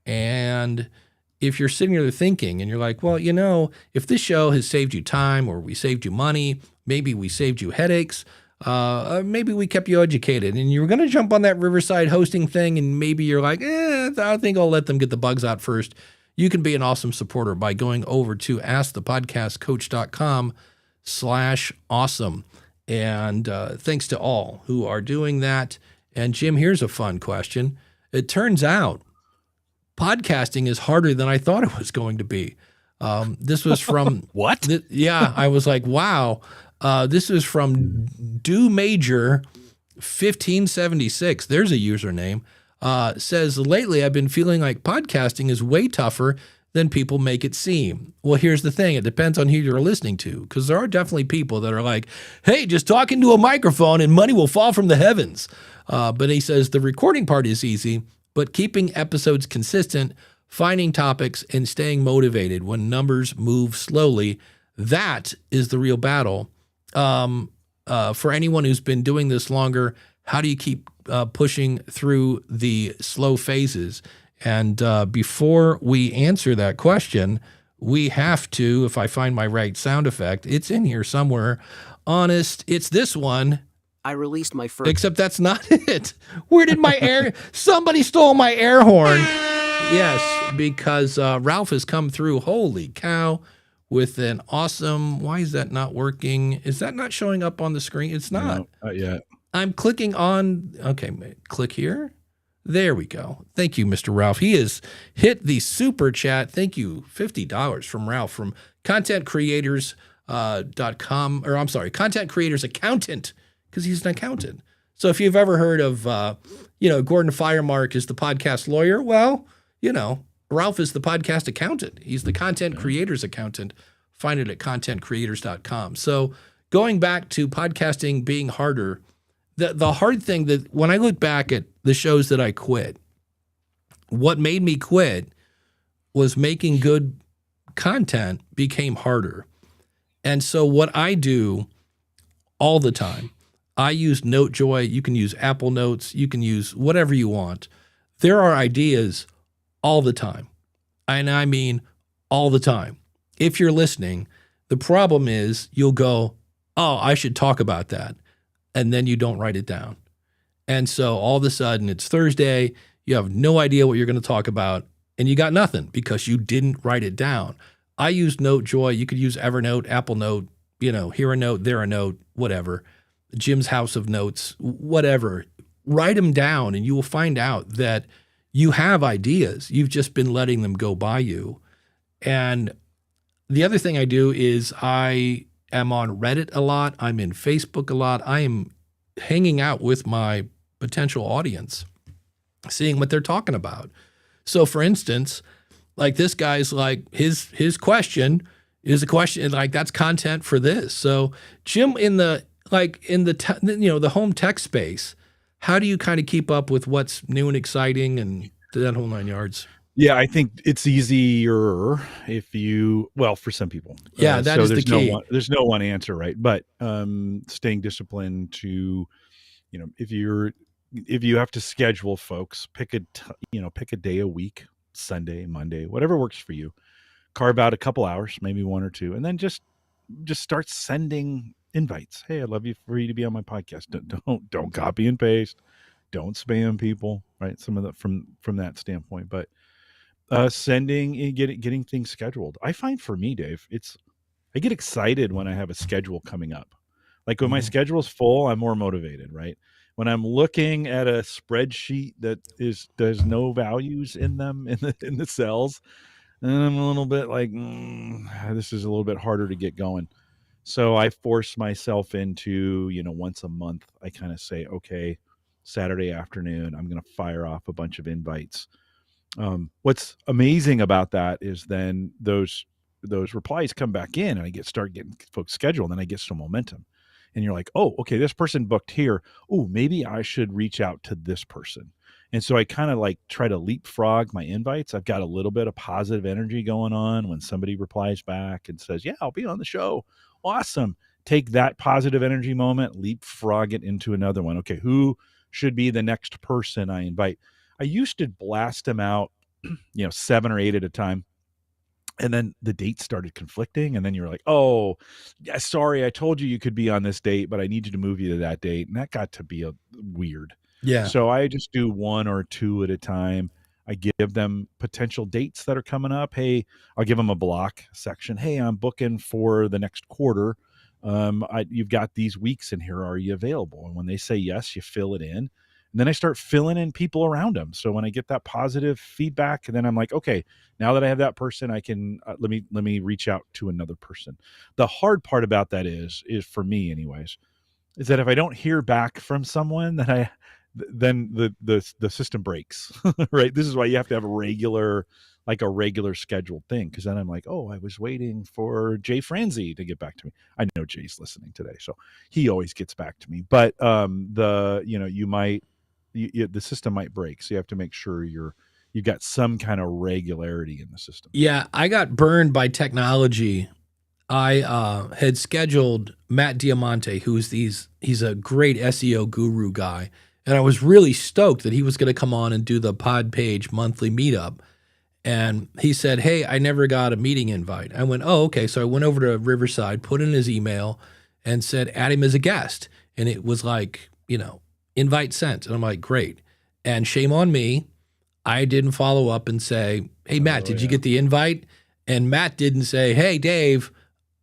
Speaker 1: And if you're sitting there thinking and you're like, well, if this show has saved you time, or we saved you money, maybe we saved you headaches, maybe we kept you educated, and you were going to jump on that Riverside hosting thing, and maybe you're like, I think I'll let them get the bugs out first. You can be an awesome supporter by going over to askthepodcastcoach.com/awesome. And thanks to all who are doing that. And Jim, here's a fun question. It turns out podcasting is harder than I thought it was going to be. This was from
Speaker 3: what?
Speaker 1: I was like, wow. This is from Do Major 1576. There's a username. Says, lately I've been feeling like podcasting is way tougher than people make it seem. Well, here's the thing. It depends on who you're listening to, because there are definitely people that are like, hey, just talk into a microphone and money will fall from the heavens. But he says the recording part is easy, but keeping episodes consistent, finding topics, and staying motivated when numbers move slowly, that is the real battle. For anyone who's been doing this longer, how do you keep pushing through the slow phases? And before we answer that question, we have to, if I find my right sound effect, it's in here somewhere. Honest, it's this one.
Speaker 4: I released my first.
Speaker 1: Except that's not it. Where did my air? Somebody stole my air horn. Yes, because Ralph has come through. Holy cow. With an awesome, why is that not working? Is that not showing up on the screen? It's not.
Speaker 3: No, not yet.
Speaker 1: I'm clicking on, okay, click here. There we go. Thank you, Mr. Ralph. He has hit the super chat. Thank you. $50 from Ralph from contentcreators.com, or I'm sorry, Content Creators Accountant, because he's an accountant. So if you've ever heard of, Gordon Firemark is the podcast lawyer, well, Ralph is the podcast accountant. He's the Content Creators Accountant. Find it at contentcreators.com. So going back to podcasting being harder, the hard thing that when I look back at the shows that I quit, what made me quit was making good content became harder. And so what I do all the time, I use NoteJoy. You can use Apple Notes. You can use whatever you want. There are ideas all the time. And I mean all the time. If you're listening, The problem is you'll go, oh, I should talk about that. And then you don't write it down. And so all of a sudden it's Thursday. You have no idea what you're going to talk about. And you got nothing because you didn't write it down. I use NoteJoy. You could use Evernote, Apple Note, here a note, there a note, whatever. Jim's House of Notes, whatever. Write them down and you will find out that you have ideas. You've just been letting them go by you. And the other thing I do is I am on Reddit a lot. I'm in Facebook a lot. I am hanging out with my potential audience, seeing what they're talking about. So for instance, like this guy's like his question is a question like that's content for this. So Jim, in the home tech space, how do you kind of keep up with what's new and exciting and that whole nine yards?
Speaker 3: Yeah, I think it's easier if you, for some people.
Speaker 1: Yeah, that is the key.
Speaker 3: There's no one answer, right? But staying disciplined to, if you have to schedule folks, pick a day a week, Sunday, Monday, whatever works for you. Carve out a couple hours, maybe one or two, and then just start sending invites. Hey, I'd love for you to be on my podcast. Don't copy and paste. Don't spam people, right? Some of that from that standpoint, but sending and getting things scheduled. I find for me, Dave, I get excited when I have a schedule coming up. Like when my schedule's full, I'm more motivated, right? When I'm looking at a spreadsheet that there's no values in them in the cells, and I'm a little bit like, this is a little bit harder to get going. So I force myself into, once a month, I kind of say, okay, Saturday afternoon, I'm going to fire off a bunch of invites. What's amazing about that is then those replies come back in and I start getting folks scheduled and I get some momentum. And you're like, oh, okay, this person booked here. Oh, maybe I should reach out to this person. And so I kind of like try to leapfrog my invites. I've got a little bit of positive energy going on when somebody replies back and says, yeah, I'll be on the show. Awesome. Take that positive energy moment, leapfrog it into another one. Okay, who should be the next person I invite? I used to blast them out, 7 or 8 at a time. And then the dates started conflicting. And then you're like, oh, yeah, sorry, I told you could be on this date, but I need you to move you to that date. And that got to be weird.
Speaker 1: Yeah.
Speaker 3: So I just do 1 or 2 at a time. I give them potential dates that are coming up. Hey, I'll give them a block section. Hey, I'm booking for the next quarter. You've got these weeks in here. Are you available? And when they say yes, you fill it in. And then I start filling in people around them. So when I get that positive feedback, and then I'm like, okay, now that I have that person, I can let me reach out to another person. The hard part about that is for me, anyways, is that if I don't hear back from someone, then the system breaks. Right? This is why you have to have a regular scheduled thing. Because then I'm like, oh, I was waiting for Jay Franzi to get back to me. I know Jay's listening today, so he always gets back to me. But the system might break, so you have to make sure you've got some kind of regularity in the system.
Speaker 1: Yeah, I got burned by technology. I had scheduled Matt Diamante, he's a great SEO guru guy, and I was really stoked that he was going to come on and do the Pod Page monthly meetup. And he said, hey, I never got a meeting invite. I went, oh, okay. So I went over to Riverside, put in his email, and said, add him as a guest. And it was like, invite sent. And I'm like, great. And shame on me. I didn't follow up and say, hey, Matt, did you get the invite? And Matt didn't say, hey, Dave,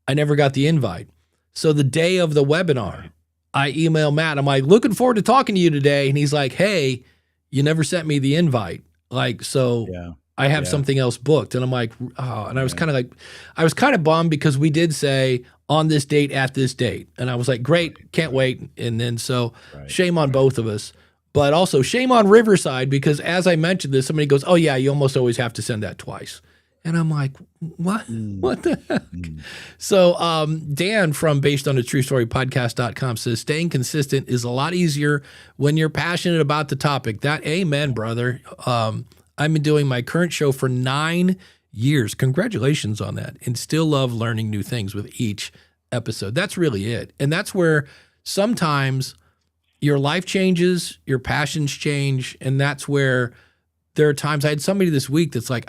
Speaker 1: I never got the invite. So the day of the webinar, I email Matt. I'm like, looking forward to talking to you today. And he's like, hey, you never sent me the invite. I have something else booked. And I'm like, oh, and I was kind of bummed because we did say on this date at this date. And I was like, great, can't wait. And then shame on both of us, but also shame on Riverside because as I mentioned this, somebody goes, oh yeah, you almost always have to send that twice. And I'm like, what? What the heck? So Dan from Based on a True Story Podcast.com says, staying consistent is a lot easier when you're passionate about the topic. That amen, brother. I've been doing my current show for 9 years. Congratulations on that. And still love learning new things with each episode. That's really it. And that's where sometimes your life changes, your passions change. And that's where there are times I had somebody this week that's like,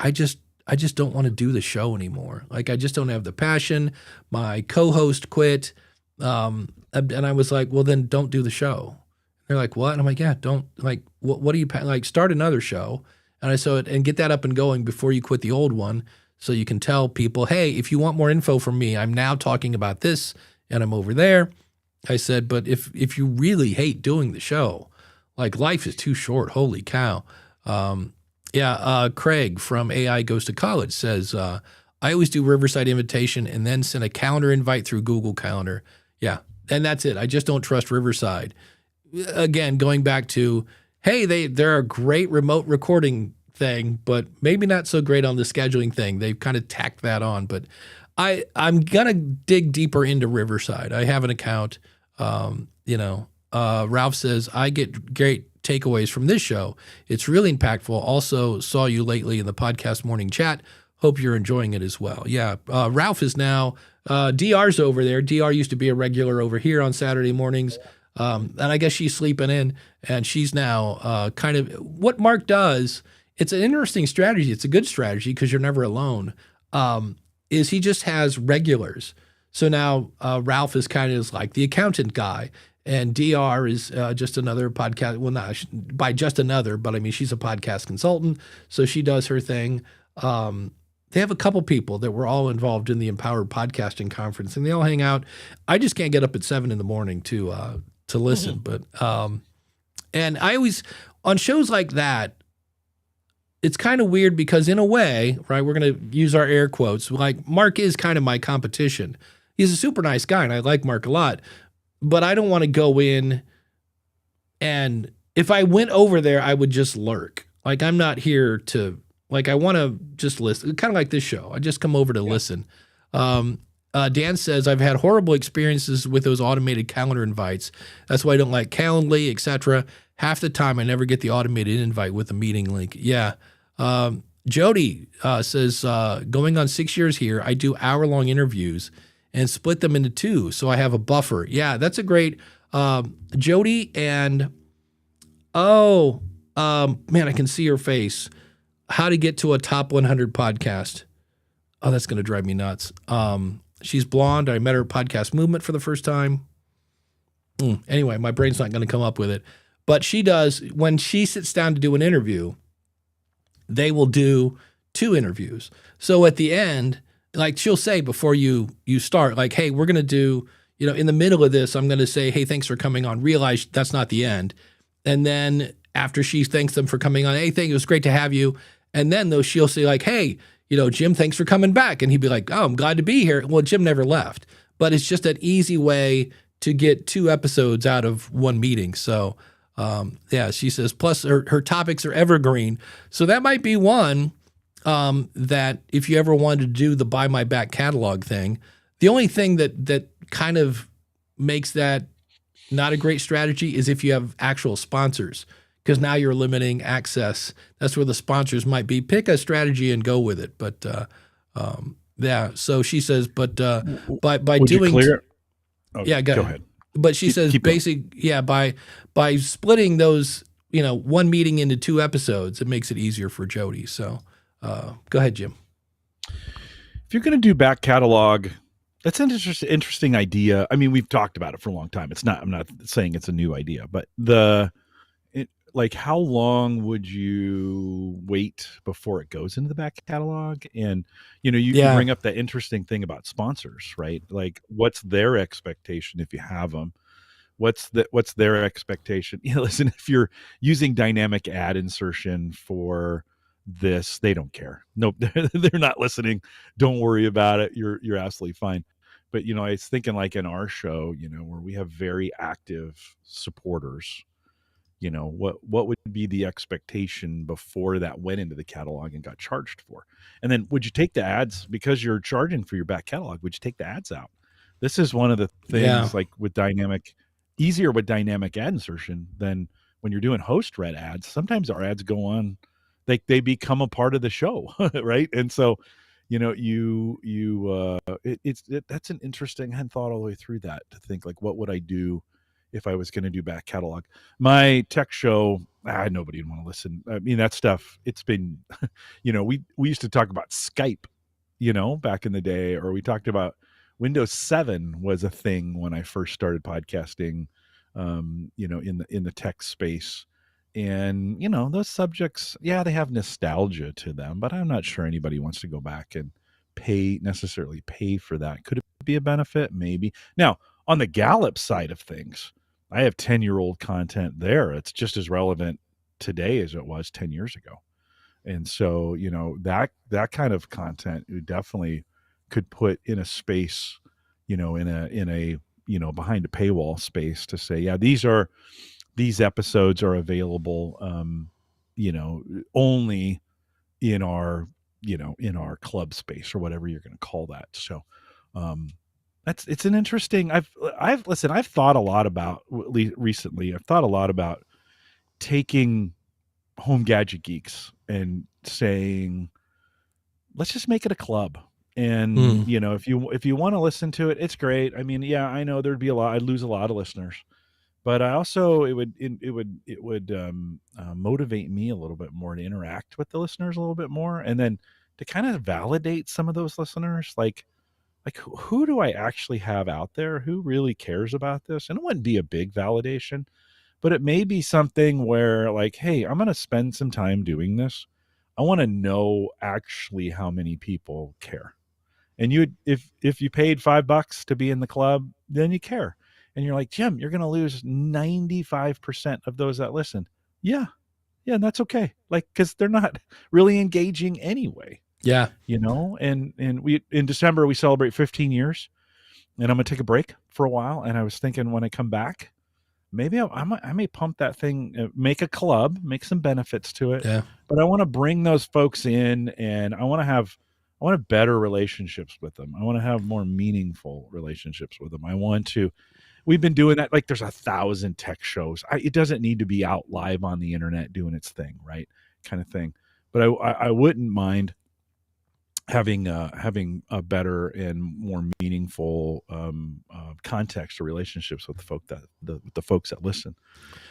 Speaker 1: just don't want to do the show anymore. Like, I just don't have the passion. My co-host quit. And I was like, well, then don't do the show. They're like, what? And I'm like, yeah, don't, like, what do you, like, start another show. And I said, and get that up and going before you quit the old one. So you can tell people, hey, if you want more info from me, I'm now talking about this and I'm over there. I said, but if you really hate doing the show, like, life is too short. Holy cow. Craig from AI Goes to College says, I always do Riverside invitation and then send a calendar invite through Google Calendar. Yeah, and that's it. I just don't trust Riverside. Again, going back to, hey, they're a great remote recording thing, but maybe not so great on the scheduling thing. They've kind of tacked that on. But I'm going to dig deeper into Riverside. I have an account. Ralph says, I get great takeaways from this show. It's really impactful. Also saw you lately in the podcast morning chat. Hope you're enjoying it as well. Yeah, Ralph is now, DR's over there. DR used to be a regular over here on Saturday mornings. And I guess she's sleeping in, and she's now kind of what Mark does. It's an interesting strategy. It's a good strategy because you're never alone. Is he just has regulars. So now Ralph is kind of like the accountant guy, and DR is just another podcast. Well, not by just another, but I mean, she's a podcast consultant. So she does her thing. They have a couple people that were all involved in the Empowered Podcasting Conference, and they all hang out. I just can't get up at 7 a.m. to listen. But and I always, on shows like that, it's kind of weird because in a way, right, we're going to use our air quotes, like Mark is kind of my competition. He's a super nice guy and I like Mark a lot, but I don't want to go in, and if I went over there, I would just lurk. Like, I'm not here to, like, I want to just listen, kind of like this show. I just come over to listen. Dan says, I've had horrible experiences with those automated calendar invites. That's why I don't like Calendly, etc. Half the time, I never get the automated invite with a meeting link. Yeah. Jody says, going on 6 years here, I do hour-long interviews and split them into 2, so I have a buffer. Yeah, that's a great Jody. And man, I can see her face. How to get to a top 100 podcast. Oh, that's going to drive me nuts. She's blonde. I met her at Podcast Movement for the first time. Anyway, my brain's not going to come up with it. But she does, when she sits down to do an interview, they will do 2 interviews. So at the end, like, she'll say before you start, like, hey, we're going to do, in the middle of this, I'm going to say, hey, thanks for coming on. Realize that's not the end. And then after she thanks them for coming on, hey, it was great to have you. And then though, she'll say like, hey, Jim, thanks for coming back. And he'd be like, oh, I'm glad to be here. Well, Jim never left, but it's just an easy way to get 2 episodes out of one meeting. So she says, plus her topics are evergreen. So that might be one that if you ever wanted to do the Buy My Back catalog thing, the only thing that kind of makes that not a great strategy is if you have actual sponsors, because now you're limiting access. That's where the sponsors might be. Pick a strategy and go with it. But so she says, but by
Speaker 3: Would
Speaker 1: doing,
Speaker 3: you clear?
Speaker 1: go
Speaker 3: ahead.
Speaker 1: But she says by splitting those, one meeting into 2 episodes, it makes it easier for Jody. So go ahead, Jim.
Speaker 3: If you're going to do back catalog, that's an interesting idea. I mean, we've talked about it for a long time. I'm not saying it's a new idea, but like, how long would you wait before it goes into the back catalog? And, you bring up that interesting thing about sponsors, right? Like, what's their expectation if you have them? What's their expectation? Listen, if you're using dynamic ad insertion for this, they don't care. Nope, they're not listening. Don't worry about it. You're absolutely fine. But, I was thinking, like, in our show, where we have very active supporters, what would be the expectation before that went into the catalog and got charged for? And then would you take the ads, because you're charging for your back catalog, would you take the ads out? This is one of the things, like, easier with dynamic ad insertion than when you're doing host read ads. Sometimes our ads go on, they become a part of the show, right? And so, that's an interesting, I hadn't thought all the way through that, to think, like, what would I do if I was going to do back catalog. My tech show, nobody would want to listen. I mean, that stuff, it's been, we used to talk about Skype, back in the day, or we talked about Windows 7 was a thing when I first started podcasting, in the tech space. And, those subjects, they have nostalgia to them, but I'm not sure anybody wants to go back and necessarily pay for that. Could it be a benefit? Maybe. Now, on the Gallup side of things, I have 10-year-old content there. It's just as relevant today as it was 10 years ago. And so, that kind of content we definitely could put in a space, in a behind a paywall space to say, these episodes are available, only in our club space or whatever you're going to call that. So, it's an interesting, I've thought a lot about recently. I've thought a lot about taking Home Gadget Geeks and saying, let's just make it a club. And, if you want to listen to it, it's great. I mean, I know there'd be I'd lose a lot of listeners, but I also, it would motivate me a little bit more to interact with the listeners a little bit more. And then to kind of validate some of those listeners, like who do I actually have out there who really cares about this? And it wouldn't be a big validation, but it may be something where like, hey, I'm going to spend some time doing this. I want to know actually how many people care. And if you paid $5 to be in the club, then you care. And you're like, Jim, you're going to lose 95% of those that listen. Yeah, and that's okay. Like, because they're not really engaging anyway.
Speaker 1: Yeah.
Speaker 3: And we, in December, we celebrate 15 years, and I'm going to take a break for a while. And I was thinking when I come back, maybe I may pump that thing, make a club, make some benefits to it.
Speaker 1: Yeah.
Speaker 3: But I want to bring those folks in, and I want to have better relationships with them. I want to have more meaningful relationships with them. We've been doing that. Like there's 1,000 tech shows. It doesn't need to be out live on the internet doing its thing, right? Kind of thing. But I wouldn't mind having a better and more meaningful context or relationships with the folks that listen.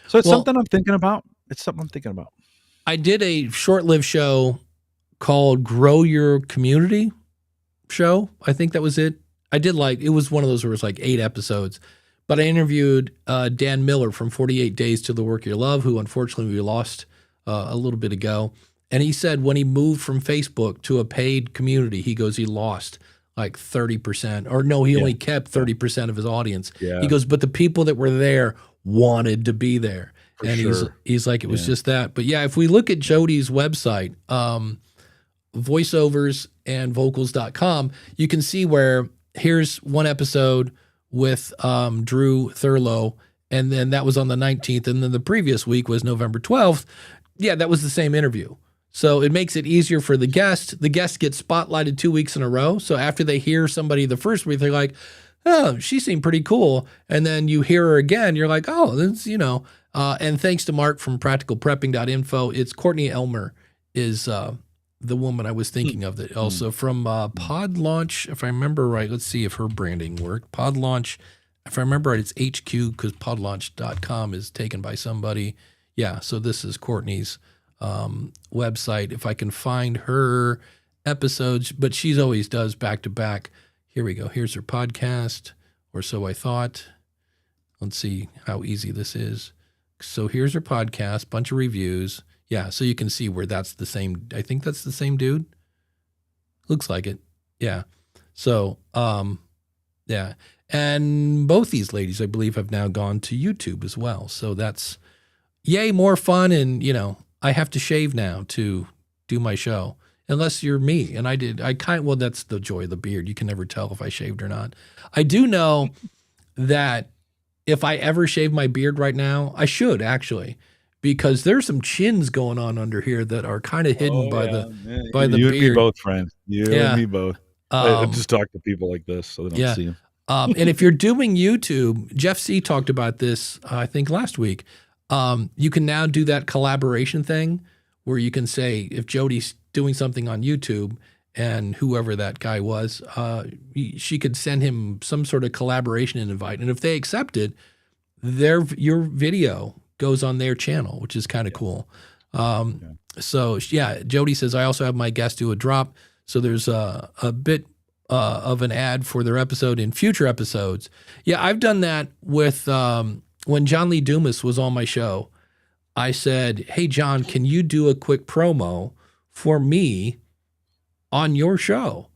Speaker 3: So it's something I'm thinking about.
Speaker 1: I did a short-lived show called Grow Your Community show. I think that was it. I did it was one of those where it was like 8 episodes. But I interviewed Dan Miller from 48 Days to the Work You Love, who unfortunately we lost a little bit ago. And he said when he moved from Facebook to a paid community, he lost like 30%. Or no, he only kept 30% of his audience. Yeah. He goes, but the people that were there wanted to be there. He's like, it was just that. But yeah, if we look at Jody's website, voiceoversandvocals.com, you can see where here's one episode with Drew Thurlow, and then that was on the 19th, and then the previous week was November 12th. Yeah, that was the same interview. So it makes it easier for the guest. The guest gets spotlighted 2 weeks in a row. So after they hear somebody the first week, they're like, oh, she seemed pretty cool. And then you hear her again, you're like, oh, that's, and thanks to Mark from practicalprepping.info, it's Courtney Elmer is the woman I was thinking of, that also from Pod Launch, if I remember right. Let's see if her branding worked. Pod Launch, if I remember right, it's HQ because podlaunch.com is taken by somebody. Yeah, so this is Courtney's website. If I can find her episodes, but she's always does back to back. Here we go. Here's her podcast, or so I thought. Let's see how easy this is. So here's her podcast, bunch of reviews. Yeah, so you can see where that's the same. I think that's the same dude. Looks like it. Yeah. So, yeah. And both these ladies, I believe, have now gone to YouTube as well. So that's, yay, more fun. And, I have to shave now to do my show. Unless you're me. And well, that's the joy of the beard. You can never tell if I shaved or not. I do know that if I ever shave my beard right now, I should actually. Because there's some chins going on under here that are kind of hidden by the beard.
Speaker 3: You and me both, friends. And me both. I just talk to people like this so they don't see them.
Speaker 1: And if you're doing YouTube, Jeff C. talked about this, I think last week. You can now do that collaboration thing where you can say if Jody's doing something on YouTube and whoever that guy was, she could send him some sort of collaboration invite. And if they accept it, your video goes on their channel, which is kind of cool. So yeah, Jody says, I also have my guests do a drop. So there's a bit of an ad for their episode in future episodes. Yeah, I've done that with when John Lee Dumas was on my show. I said, hey, John, can you do a quick promo for me on your show?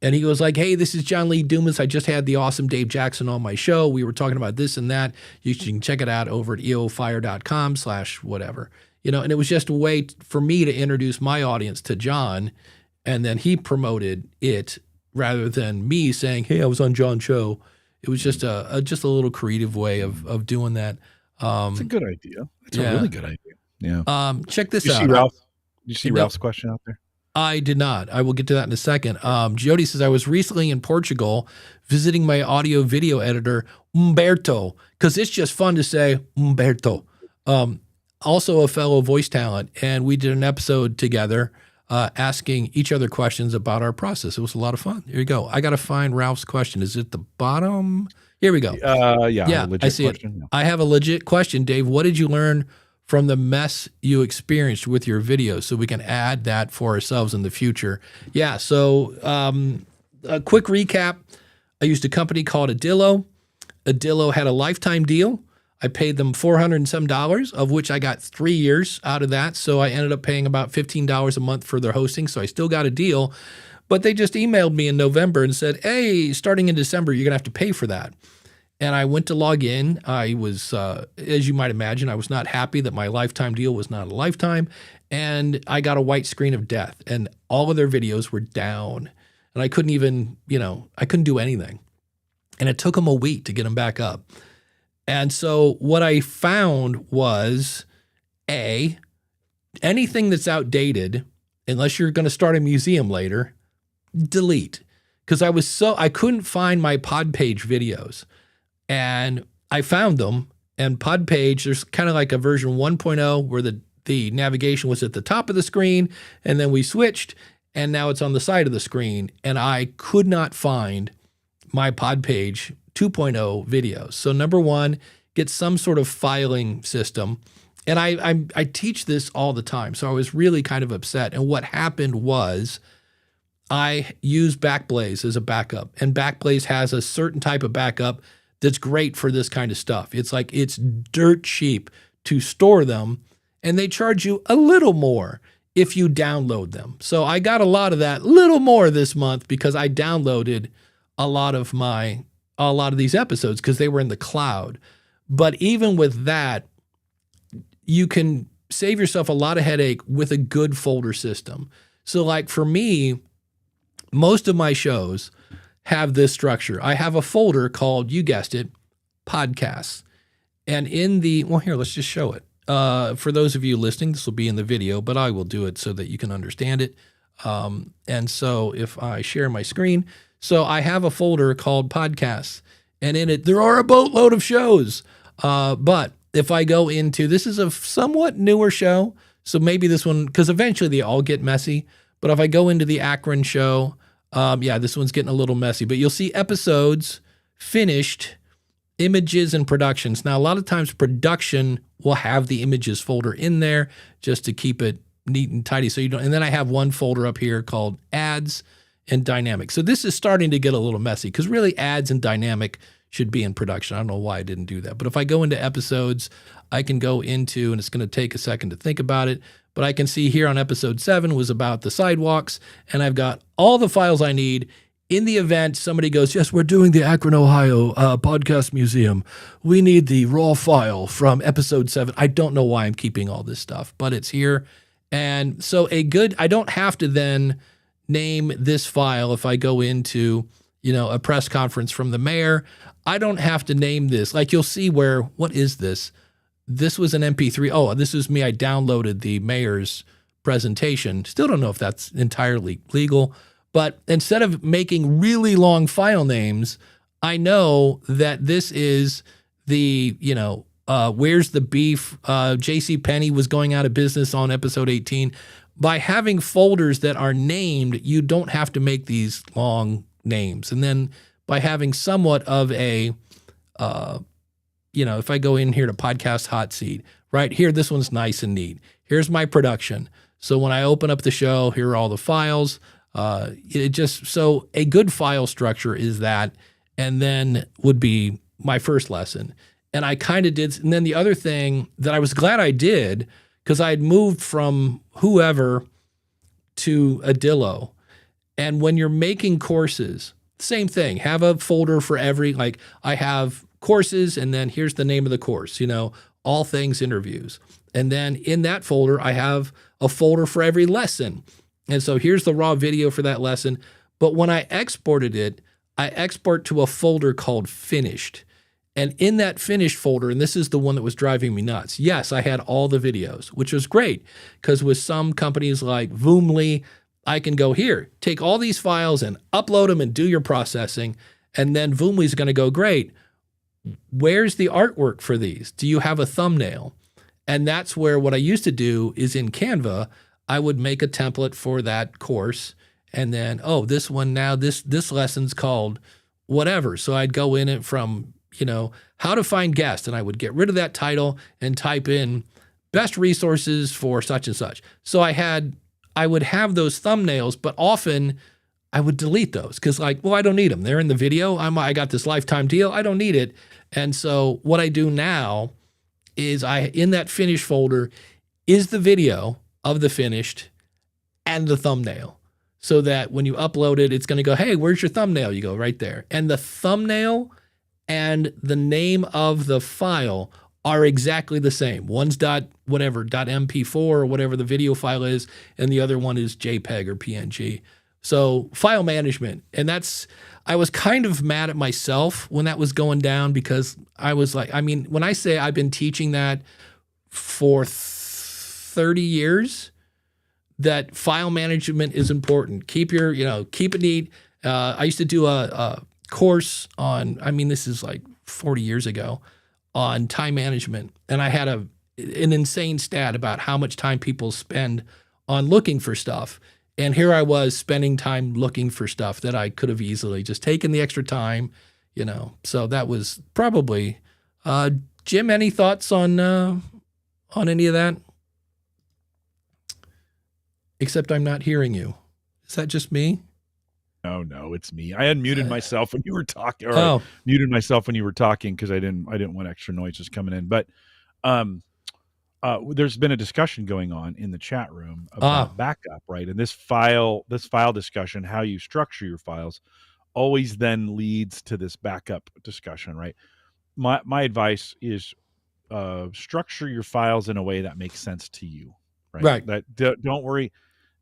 Speaker 1: And he goes like, hey, this is John Lee Dumas. I just had the awesome Dave Jackson on my show. We were talking about this and that. You can check it out over at eofire.com/whatever. And it was just a way for me to introduce my audience to John, and then he promoted it rather than me saying, hey, I was on John's show. It was just a little creative way of doing that.
Speaker 3: It's a good idea. It's a really good idea. Yeah.
Speaker 1: Check this out.
Speaker 3: Did you see Ralph's question out there?
Speaker 1: I did not. I will get to that in a second. Jody says, I was recently in Portugal visiting my audio video editor, Humberto, because it's just fun to say Humberto. Also a fellow voice talent. And we did an episode together asking each other questions about our process. It was a lot of fun. Here you go. I got to find Ralph's question. Is it the bottom? Here we go.
Speaker 3: Yeah,
Speaker 1: I see question. It. Yeah. I have a legit question, Dave. What did you learn from the mess you experienced with your videos, so we can add that for ourselves in the future? Yeah, so a quick recap. I used a company called Adillo. Adillo had a lifetime deal. I paid them $407, of which I got 3 years out of that. So I ended up paying about $15 a month for their hosting. So I still got a deal. But they just emailed me in November and said, hey, starting in December, you're going to have to pay for that. And I went to log in. I was, as you might imagine, I was not happy that my lifetime deal was not a lifetime. And I got a white screen of death. And all of their videos were down. And I couldn't even, I couldn't do anything. And it took them a week to get them back up. And so what I found was, anything that's outdated, unless you're going to start a museum later, delete. Because I couldn't find my Podpage videos. And I found them, and Podpage, there's kind of like a version 1.0 where the navigation was at the top of the screen, and then we switched, and now it's on the side of the screen. And I could not find my Podpage 2.0 videos. So number one, get some sort of filing system. And I teach this all the time. So I was really kind of upset. And what happened was I used Backblaze as a backup. And Backblaze has a certain type of backup that's great for this kind of stuff. It's like it's dirt cheap to store them. And they charge you a little more if you download them. So I got a lot of that, little more this month, because I downloaded a lot of these episodes because they were in the cloud. But even with that, you can save yourself a lot of headache with a good folder system. So like for me, most of my shows have this structure. I have a folder called, you guessed it, podcasts. And here, let's just show it. For those of you listening, this will be in the video, but I will do it so that you can understand it. And so if I share my screen, so I have a folder called podcasts, and in it, there are a boatload of shows. But if I go into, this is a somewhat newer show, so maybe this one, because eventually they all get messy. But if I go into the Akron show, this one's getting a little messy. But you'll see episodes, finished, images, and productions. Now, a lot of times production will have the images folder in there just to keep it neat and tidy. So you don't. And then I have one folder up here called ads and dynamic. So this is starting to get a little messy because really ads and dynamic should be in production. I don't know why I didn't do that. But if I go into episodes, I can go into, and it's going to take a second to think about it, but I can see here on episode 7 was about the sidewalks, and I've got all the files I need. In the event, somebody goes, yes, we're doing the Akron, Ohio podcast museum. We need the raw file from episode 7. I don't know why I'm keeping all this stuff, but it's here. And so I don't have to then name this file if I go into, a press conference from the mayor. I don't have to name this. Like you'll see what is this? This was an MP3. Oh, this is me. I downloaded the mayor's presentation. Still don't know if that's entirely legal. But instead of making really long file names, I know that this is the, where's the beef? JCPenney was going out of business on episode 18. By having folders that are named, you don't have to make these long names. And then by having somewhat of a if I go in here to podcast hot seat, right here, this one's nice and neat. Here's my production. So when I open up the show, here are all the files. So a good file structure is that, and then would be my first lesson. And I kind of did. And then the other thing that I was glad I did, because I had moved from whoever to Adillo. And when you're making courses, same thing, have a folder for every, like I have courses, and then here's the name of the course, all things interviews. And then in that folder, I have a folder for every lesson. And so here's the raw video for that lesson. But when I exported it, I export to a folder called finished. And in that finished folder, and this is the one that was driving me nuts, yes, I had all the videos, which was great, because with some companies like Voomly, I can go here, take all these files and upload them and do your processing. And then Voomly's going to go, great. Where's the artwork for these? Do you have a thumbnail? And that's where what I used to do is in Canva, I would make a template for that course. And then, this one now, this lesson's called whatever. So I'd go in it from, how to find guests. And I would get rid of that title and type in best resources for such and such. So I would have those thumbnails, but often I would delete those because I don't need them. They're in the video. I got this lifetime deal. I don't need it. And so what I do now is in that finished folder is the video of the finished and the thumbnail, so that when you upload it, it's going to go, hey, where's your thumbnail? You go right there. And the thumbnail and the name of the file are exactly the same. One's .mp4 or whatever the video file is, and the other one is JPEG or PNG. So file management. And I was kind of mad at myself when that was going down, because I was like, when I say I've been teaching that for 30 years, that file management is important. Keep it neat. I used to do a course on, this is like 40 years ago, on time management. And I had an insane stat about how much time people spend on looking for stuff. And here I was spending time looking for stuff that I could have easily just taken the extra time, So that was probably, Jim, any thoughts on any of that? Except I'm not hearing you. Is that just me?
Speaker 3: No, it's me. I had muted myself when you were talking, or muted myself when you were talking, because I didn't want extra noises coming in. But there's been a discussion going on in the chat room about backup, right? And this file discussion, how you structure your files, always then leads to this backup discussion, right? My advice is structure your files in a way that makes sense to you, right?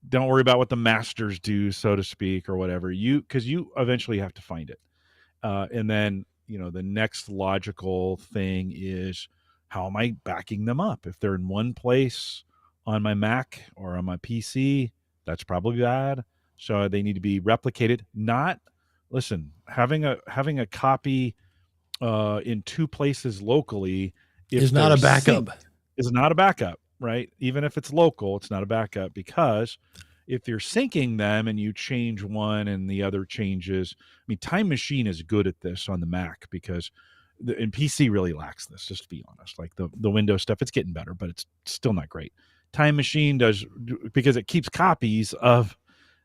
Speaker 3: Don't worry about what the masters do, so to speak, or whatever, because you eventually have to find it. And then, the next logical thing is, how am I backing them up? If they're in one place on my Mac or on my PC, that's probably bad. So they need to be replicated. Having a copy in two places locally
Speaker 1: is not a backup.
Speaker 3: Is not a backup, right? Even if it's local, it's not a backup, because if you're syncing them and you change one and the other changes, Time Machine is good at this on the Mac, because and PC really lacks this, just to be honest. Like the Windows stuff, it's getting better, but it's still not great. Time Machine does, because it keeps copies of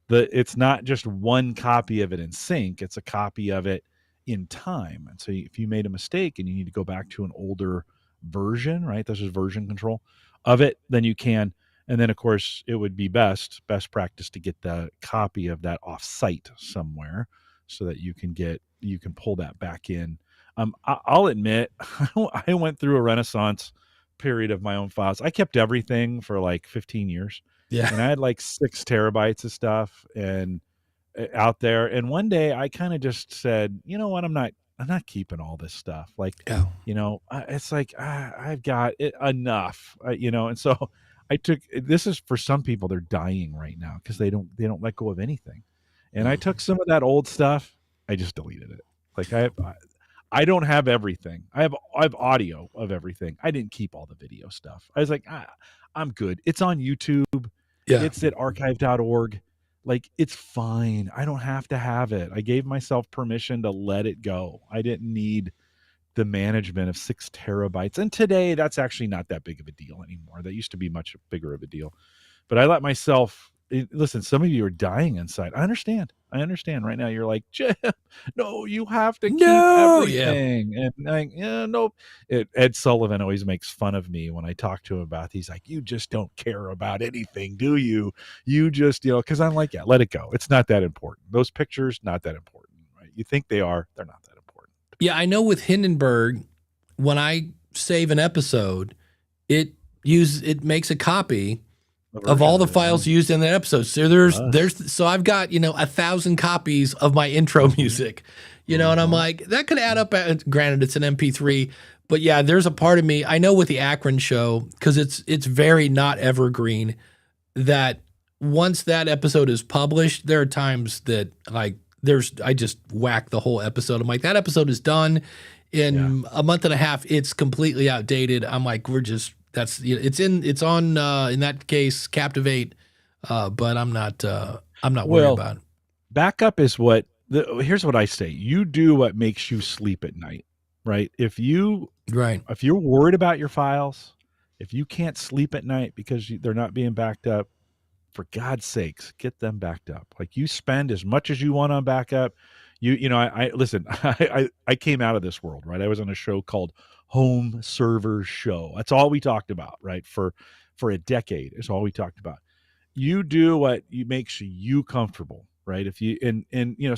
Speaker 3: it's not just one copy of it in sync, it's a copy of it in time. And so if you made a mistake and you need to go back to an older version, right? This is version control of it, then you can. And then, of course, it would be best practice to get the copy of that off site somewhere, so that you can pull that back in. I'll admit, I went through a renaissance period of my own files. I kept everything for like 15 years.
Speaker 1: Yeah.
Speaker 3: And I had like 6 terabytes of stuff and out there. And one day I kind of just said, you know what? I'm not keeping all this stuff. Like, it's like, I've got it enough, and so this is for some people, they're dying right now because they don't let go of anything. And I took some of that old stuff. I just deleted it. Like I don't have everything. I have audio of everything. I didn't keep all the video stuff. I was like, I'm good. It's on YouTube.
Speaker 1: Yeah.
Speaker 3: It's at archive.org. Like, it's fine. I don't have to have it. I gave myself permission to let it go. I didn't need the management of 6 terabytes. And today that's actually not that big of a deal anymore. That used to be much bigger of a deal. But I let myself listen, some of you are dying inside. I understand. Right now you're like, Jim, no, you have to keep everything. And like, yeah, no. Ed Sullivan always makes fun of me when I talk to him about, he's like, you just don't care about anything, do you? You just, because I'm like, yeah, let it go. It's not that important. Those pictures, not that important, right? You think they are, they're not that important.
Speaker 1: Yeah, I know with Hindenburg, when I save an episode, it makes a copy of all the files used in that episode. So so I've got, 1,000 copies of my intro music, and I'm like, that could add up. Granted, it's an MP3, but yeah, there's a part of me, I know with the Akron show, because it's very not evergreen, that once that episode is published, there are times that like I just whack the whole episode. I'm like, that episode is done in a month and a half. It's completely outdated. I'm like, it's on in that case Captivate, but I'm not worried about it.
Speaker 3: Backup is here's what I say. You do what makes you sleep at night, right? If you're worried about your files, if you can't sleep at night because they're not being backed up, for God's sakes, get them backed up. Like, you spend as much as you want on backup. Listen, I came out of this world, right? I was on a show called Home Server Show. That's all we talked about, right? For a decade, it's all we talked about. You do what makes you comfortable, right? If you, and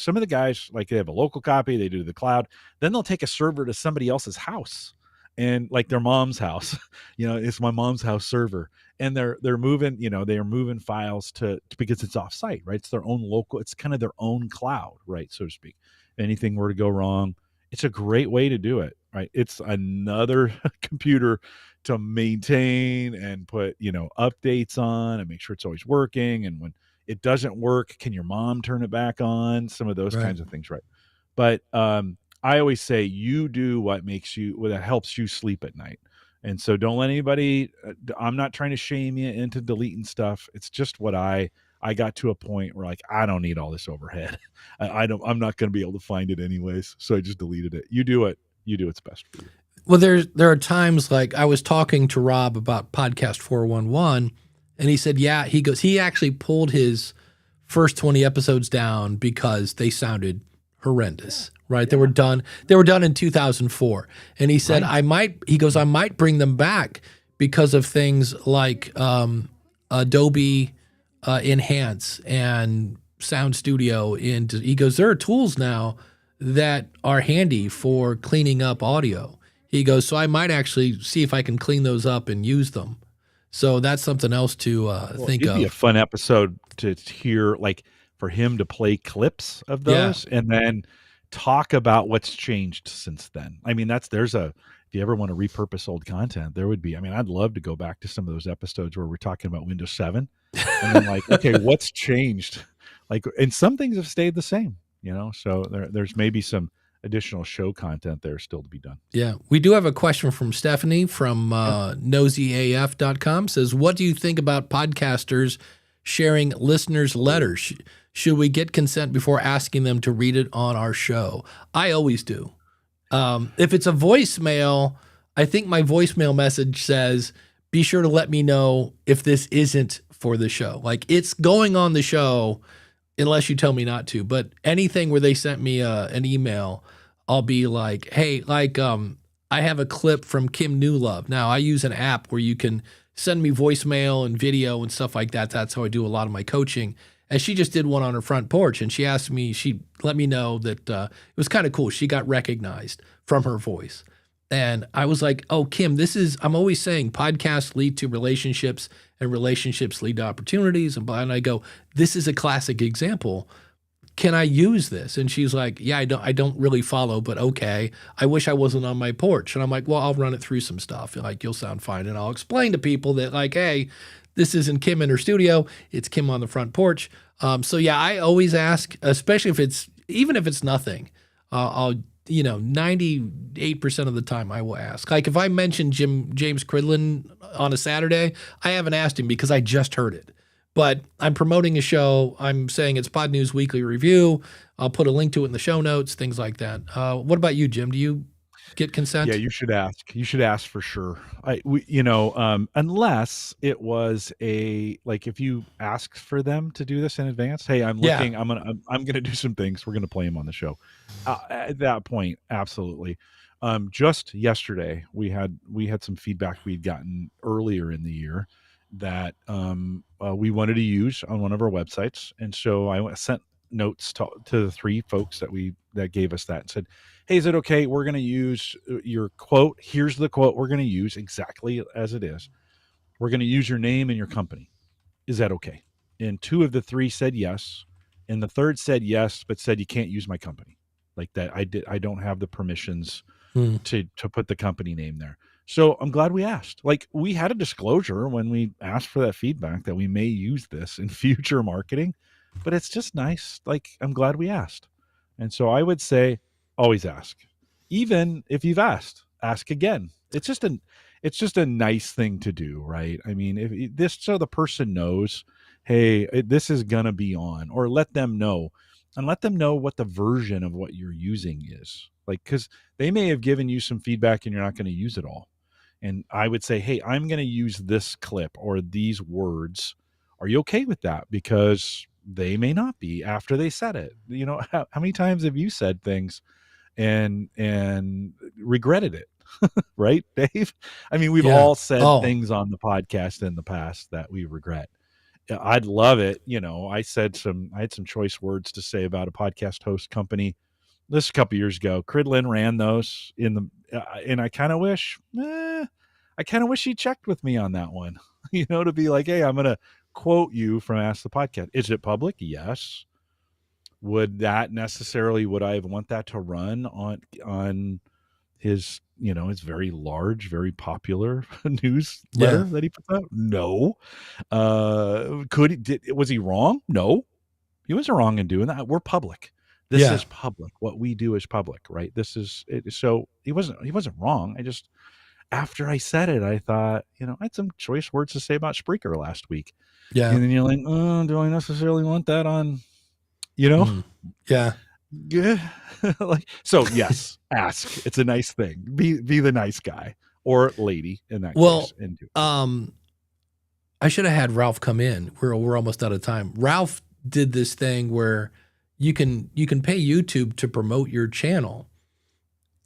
Speaker 3: some of the guys, like, they have a local copy, they do the cloud, then they'll take a server to somebody else's house, and like their mom's house, it's my mom's house server. And they're moving, they are moving files to because it's offsite, right? It's their own local, it's kind of their own cloud, right? So to speak. If anything were to go wrong, it's a great way to do it, right? It's another computer to maintain and put, updates on and make sure it's always working. And when it doesn't work, can your mom turn it back on? Some of those kinds of things, right? But I always say, you do what helps you sleep at night. And so don't let anybody, I'm not trying to shame you into deleting stuff. It's just what I got to a point where, like, I don't need all this overhead. I'm not going to be able to find it anyways. So I just deleted it. You do what's best for you.
Speaker 1: Well, there are times, like, I was talking to Rob about Podcast 411, and he said, he actually pulled his first 20 episodes down because they sounded horrendous. Right. They were done in 2004. And he said, I might bring them back because of things like Adobe Enhance and Sound Studio. He goes, there are tools now that are handy for cleaning up audio. He goes, so I might actually see if I can clean those up and use them. So that's something else to think of.
Speaker 3: It'd be a fun episode to hear, like, for him to play clips of those and then talk about what's changed since then. I mean, if you ever want to repurpose old content, there would be, I'd love to go back to some of those episodes where we're talking about Windows 7 and then, like, okay, what's changed? Like, and some things have stayed the same, so there's maybe some additional show content there still to be done.
Speaker 1: Yeah. We do have a question from Stephanie from nosyaf.com. Says, what do you think about podcasters sharing listeners' letters? Should we get consent before asking them to read it on our show? I always do. If it's a voicemail, I think my voicemail message says, be sure to let me know if this isn't for the show. Like, it's going on the show unless you tell me not to. But anything where they sent me an email, I'll be like, hey, I have a clip from Kim Newlove. Now, I use an app where you can send me voicemail and video and stuff like that. That's how I do a lot of my coaching. And she just did one on her front porch, and she let me know that it was kind of cool. She got recognized from her voice. And I was like, oh, Kim, I'm always saying podcasts lead to relationships and relationships lead to opportunities. And I go, this is a classic example. Can I use this? And she's like, yeah, I don't really follow, but okay. I wish I wasn't on my porch. And I'm like, well, I'll run it through some stuff. And, like, you'll sound fine. And I'll explain to people that, like, hey, this isn't Kim in her studio. It's Kim on the front porch. So yeah, I always ask, especially even if it's nothing, I'll 98% of the time I will ask. Like, if I mention James Cridlin on a Saturday, I haven't asked him because I just heard it. But I'm promoting a show. I'm saying it's Pod News Weekly Review. I'll put a link to it in the show notes, things like that. What about you, Jim? Do you get consent?
Speaker 3: Yeah, you should ask. You should ask for sure. Unless it was like if you asked for them to do this in advance. Hey, I'm
Speaker 1: Yeah.
Speaker 3: looking. I'm gonna do some things. We're gonna play them on the show. At that point, absolutely. Just yesterday, we had some feedback we'd gotten earlier in the year that we wanted to use on one of our websites, and so I sent notes to the 3 folks that gave us that and said, hey, is it okay? We're going to use your quote. Here's the quote we're going to use exactly as it is. We're going to use your name and your company. Is that okay? And 2 of the 3 said yes. And the 3rd said yes, but said you can't use my company. Like that. I don't have the permissions to put the company name there. So I'm glad we asked. Like, we had a disclosure when we asked for that feedback that we may use this in future marketing, but it's just nice. Like, I'm glad we asked. And so I would say, always ask. Even if you've asked, ask again. It's just a nice thing to do, right? I mean, if this, so the person knows, hey, this is gonna be on, or let them know what the version of what you're using is. Like, because they may have given you some feedback and you're not going to use it all. And I would say, hey, I'm going to use this clip or these words. Are you okay with that? Because they may not be after they said it. You know, how many times have you said things and regretted it? Right, Dave? I mean, we've all said things on the podcast in the past that we regret. I'd love it. You know, I had some choice words to say about a podcast host company this a couple years ago. Cridlin ran those and I kind of wish he checked with me on that one, you know, to be like, hey, I'm going to quote you from Ask the Podcast. Is it public? Yes. Would I want that to run on his, you know, his very large, very popular newsletter that he puts out? No. Was he wrong? No, he wasn't wrong in doing that. We're public. This is public. What we do is public, right? This is it. So he wasn't wrong. I just, after I said it, I thought, you know, I had some choice words to say about Spreaker last week. Yeah. And then you're like, oh, do I necessarily want that on, you know?
Speaker 1: Yeah.
Speaker 3: Like, so yes, ask. It's a nice thing. Be the nice guy or lady in that case.
Speaker 1: I should have had Ralph come in. We're almost out of time. Ralph did this thing where you can pay YouTube to promote your channel,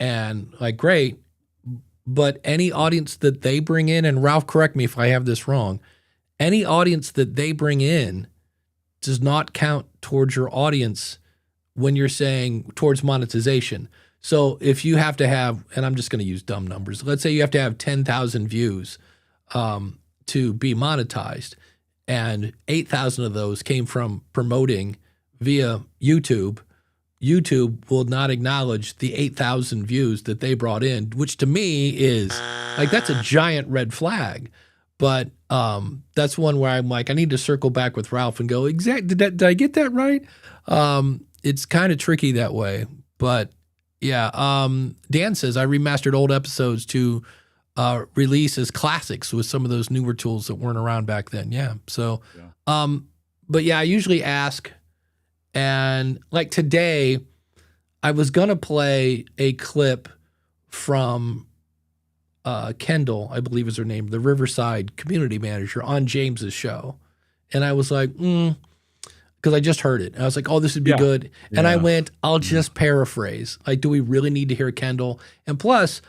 Speaker 1: and like, great, but any audience that they bring in, and Ralph, correct me if I have this wrong, any audience that they bring in does not count towards your audience when you're saying towards monetization. So if you have to have, and I'm just going to use dumb numbers, let's say you have to have 10,000 views to be monetized, and 8,000 of those came from promoting via YouTube. YouTube will not acknowledge the 8,000 views that they brought in, which to me is like, that's a giant red flag. But that's one where I'm like, I need to circle back with Ralph and go, did I get that right? It's kind of tricky that way. But yeah, Dan says, I remastered old episodes to release as classics with some of those newer tools that weren't around back then. Yeah. So, but yeah, I usually ask. And like today, I was going to play a clip from Kendall, I believe is her name, the Riverside community manager on James's show. And I was like, because I just heard it. And I was like, oh, this would be good. And I went, I'll just paraphrase. Like, do we really need to hear Kendall? And plus,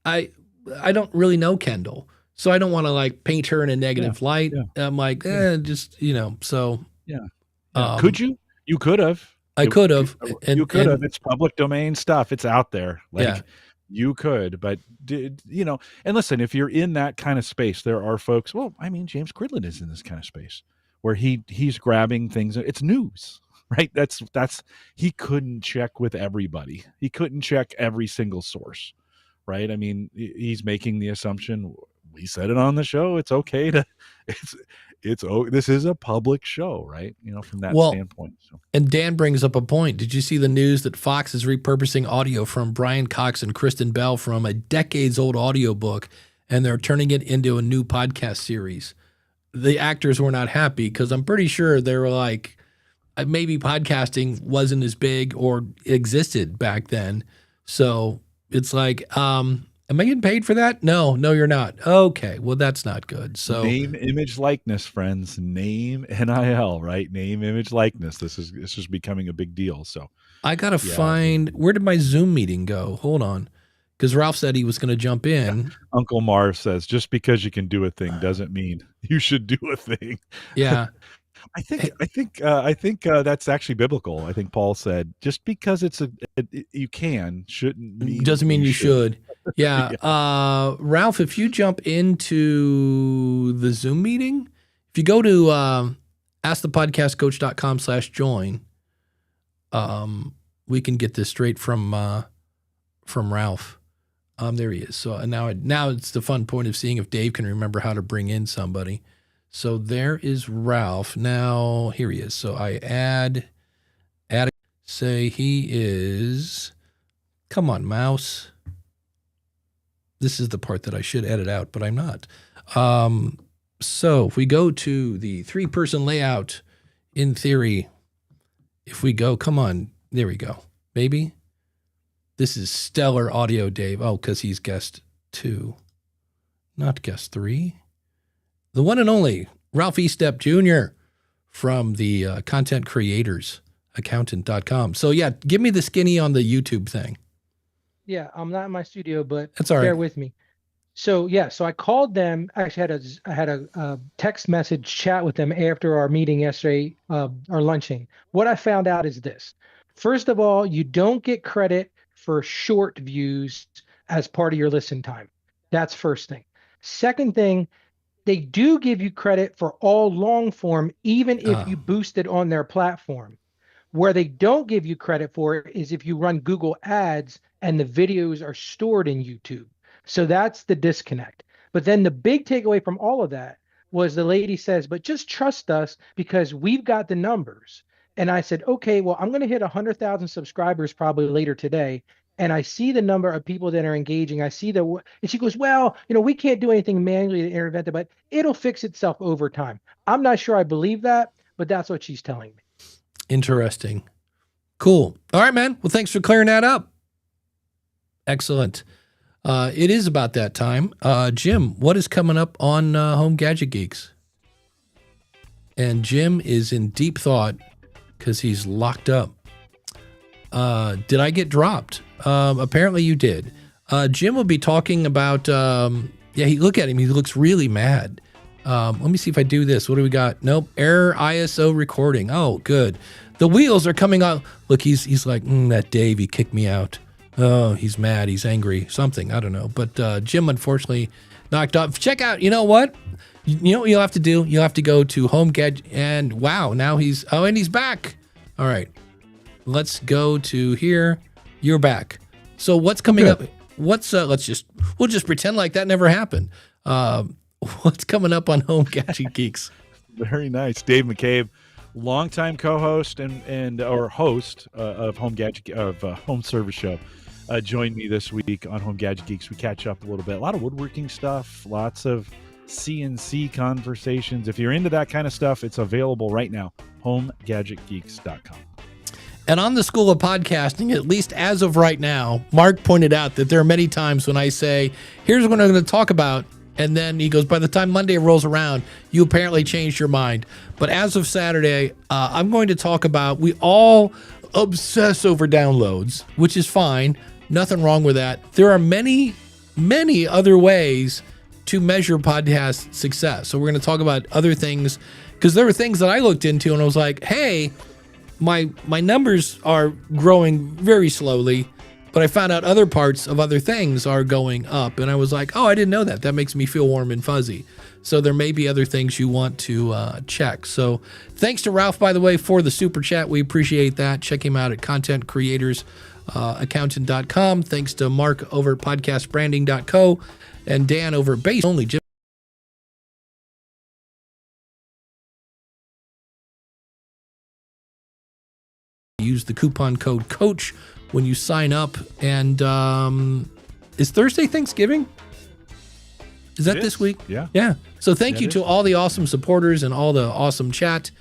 Speaker 1: I don't really know Kendall, so I don't want to like paint her in a negative light. I'm like, just, you know, so. Yeah.
Speaker 3: Could you? You could have.
Speaker 1: I could have.
Speaker 3: You could have. It's public domain stuff. It's out there. Like, you could, but you know, and listen, if you're in that kind of space, there are folks, well, I mean, James Cridlin is in this kind of space where he's grabbing things. It's news, right? That's he couldn't check with everybody. He couldn't check every single source, right? I mean, he's making the assumption, we said it on the show, it's okay to, this is a public show, right? You know, from that standpoint. So.
Speaker 1: And Dan brings up a point. Did you see the news that Fox is repurposing audio from Brian Cox and Kristen Bell from a decades-old audiobook, and they're turning it into a new podcast series? The actors were not happy because I'm pretty sure they were like, maybe podcasting wasn't as big or existed back then. So It's like, am I getting paid for that? No, you're not. Okay, well, that's not good. So
Speaker 3: name, image, likeness, friends. Name, NIL, right? Name, image, likeness. This is becoming a big deal. So
Speaker 1: I gotta find, where did my Zoom meeting go? Hold on, because Ralph said he was going to jump in.
Speaker 3: Yeah. Uncle Mar says, just because you can do a thing doesn't mean you should do a thing.
Speaker 1: Yeah.
Speaker 3: I think that's actually biblical. I think Paul said, just because you can shouldn't mean
Speaker 1: doesn't mean you should. Yeah.
Speaker 3: Yeah.
Speaker 1: Ralph, if you jump into the Zoom meeting, if you go to askthepodcastcoach.com/join, we can get this straight from Ralph. There he is. So now it's the fun point of seeing if Dave can remember how to bring in somebody. So there is Ralph. Now here he is. So I add, say he is, come on, mouse. This is the part that I should edit out, but I'm not. So if we go to the 3-person layout, in theory, if we go, come on, there we go. Maybe. This is stellar audio, Dave. Oh, because he's guest 2, not guest 3. The one and only Ralph Estep Jr. from the Content Creators Accountant.com. So yeah, give me the skinny on the YouTube thing.
Speaker 4: Yeah, I'm not in my studio, but
Speaker 1: that's all right.
Speaker 4: Bear with me. So yeah, so I called them. Actually, I had a text message chat with them after our meeting yesterday, our lunching. What I found out is this: first of all, you don't get credit for short views as part of your listen time. That's first thing. Second thing, they do give you credit for all long form, even if you boost it on their platform. Where they don't give you credit for it is if you run Google Ads and the videos are stored in YouTube. So that's the disconnect. But then the big takeaway from all of that was the lady says, but just trust us because we've got the numbers. And I said, okay, well, I'm going to hit 100,000 subscribers probably later today. And I see the number of people that are engaging. I see and she goes, well, we can't do anything manually to intervent it, but it'll fix itself over time. I'm not sure I believe that, but that's what she's telling me.
Speaker 1: Interesting. Cool. All right, man. Well, thanks for clearing that up. Excellent. It is about that time. Jim, what is coming up on Home Gadget Geeks? And Jim is in deep thought because he's locked up. Did I get dropped? Apparently you did. Jim will be talking about, look at him. He looks really mad. Let me see if I do this. What do we got? Nope. Error ISO recording. Oh, good. The wheels are coming out. Look, he's like, that Dave, he kicked me out. Oh, he's mad. He's angry. Something. I don't know. But Jim, unfortunately, knocked off. Check out. You know what? You know what you'll have to do? You'll have to go to Home Gadget. And wow, now he's back. All right. Let's go to here. You're back. So what's coming up? We'll just pretend like that never happened. What's coming up on Home Gadget Geeks?
Speaker 3: Very nice. Dave McCabe, longtime co-host and host of Home Service Show, joined me this week on Home Gadget Geeks. We catch up a little bit. A lot of woodworking stuff, lots of CNC conversations. If you're into that kind of stuff, it's available right now. HomeGadgetGeeks.com.
Speaker 1: And on the School of Podcasting, at least as of right now, Mark pointed out that there are many times when I say, here's what I'm going to talk about. And then he goes, by the time Monday rolls around, you apparently changed your mind. But as of Saturday, I'm going to talk about, we all obsess over downloads, which is fine. Nothing wrong with that. There are many, many other ways to measure podcast success. So we're going to talk about other things, because there were things that I looked into and I was like, hey, my numbers are growing very slowly, but I found out other parts of other things are going up. And I was like, oh, I didn't know that. That makes me feel warm and fuzzy. So there may be other things you want to check. So thanks to Ralph, by the way, for the super chat. We appreciate that. Check him out at contentcreatorsaccountant.com. Thanks to Mark over at podcastbranding.co and Dan over at Base Only. Use the coupon code COACH when you sign up. And is Thursday Thanksgiving? Is that this week?
Speaker 3: Yeah.
Speaker 1: Yeah. So thank you to all the awesome supporters and all the awesome chat.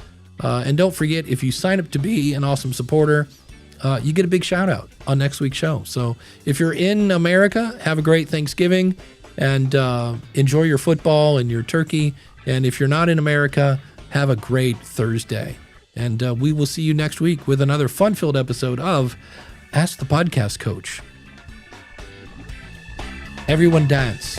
Speaker 1: And don't forget, if you sign up to be an awesome supporter, you get a big shout out on next week's show. So if you're in America, have a great Thanksgiving and enjoy your football and your turkey. And if you're not in America, have a great Thursday. And we will see you next week with another fun-filled episode of Ask the Podcast Coach. Everyone dance.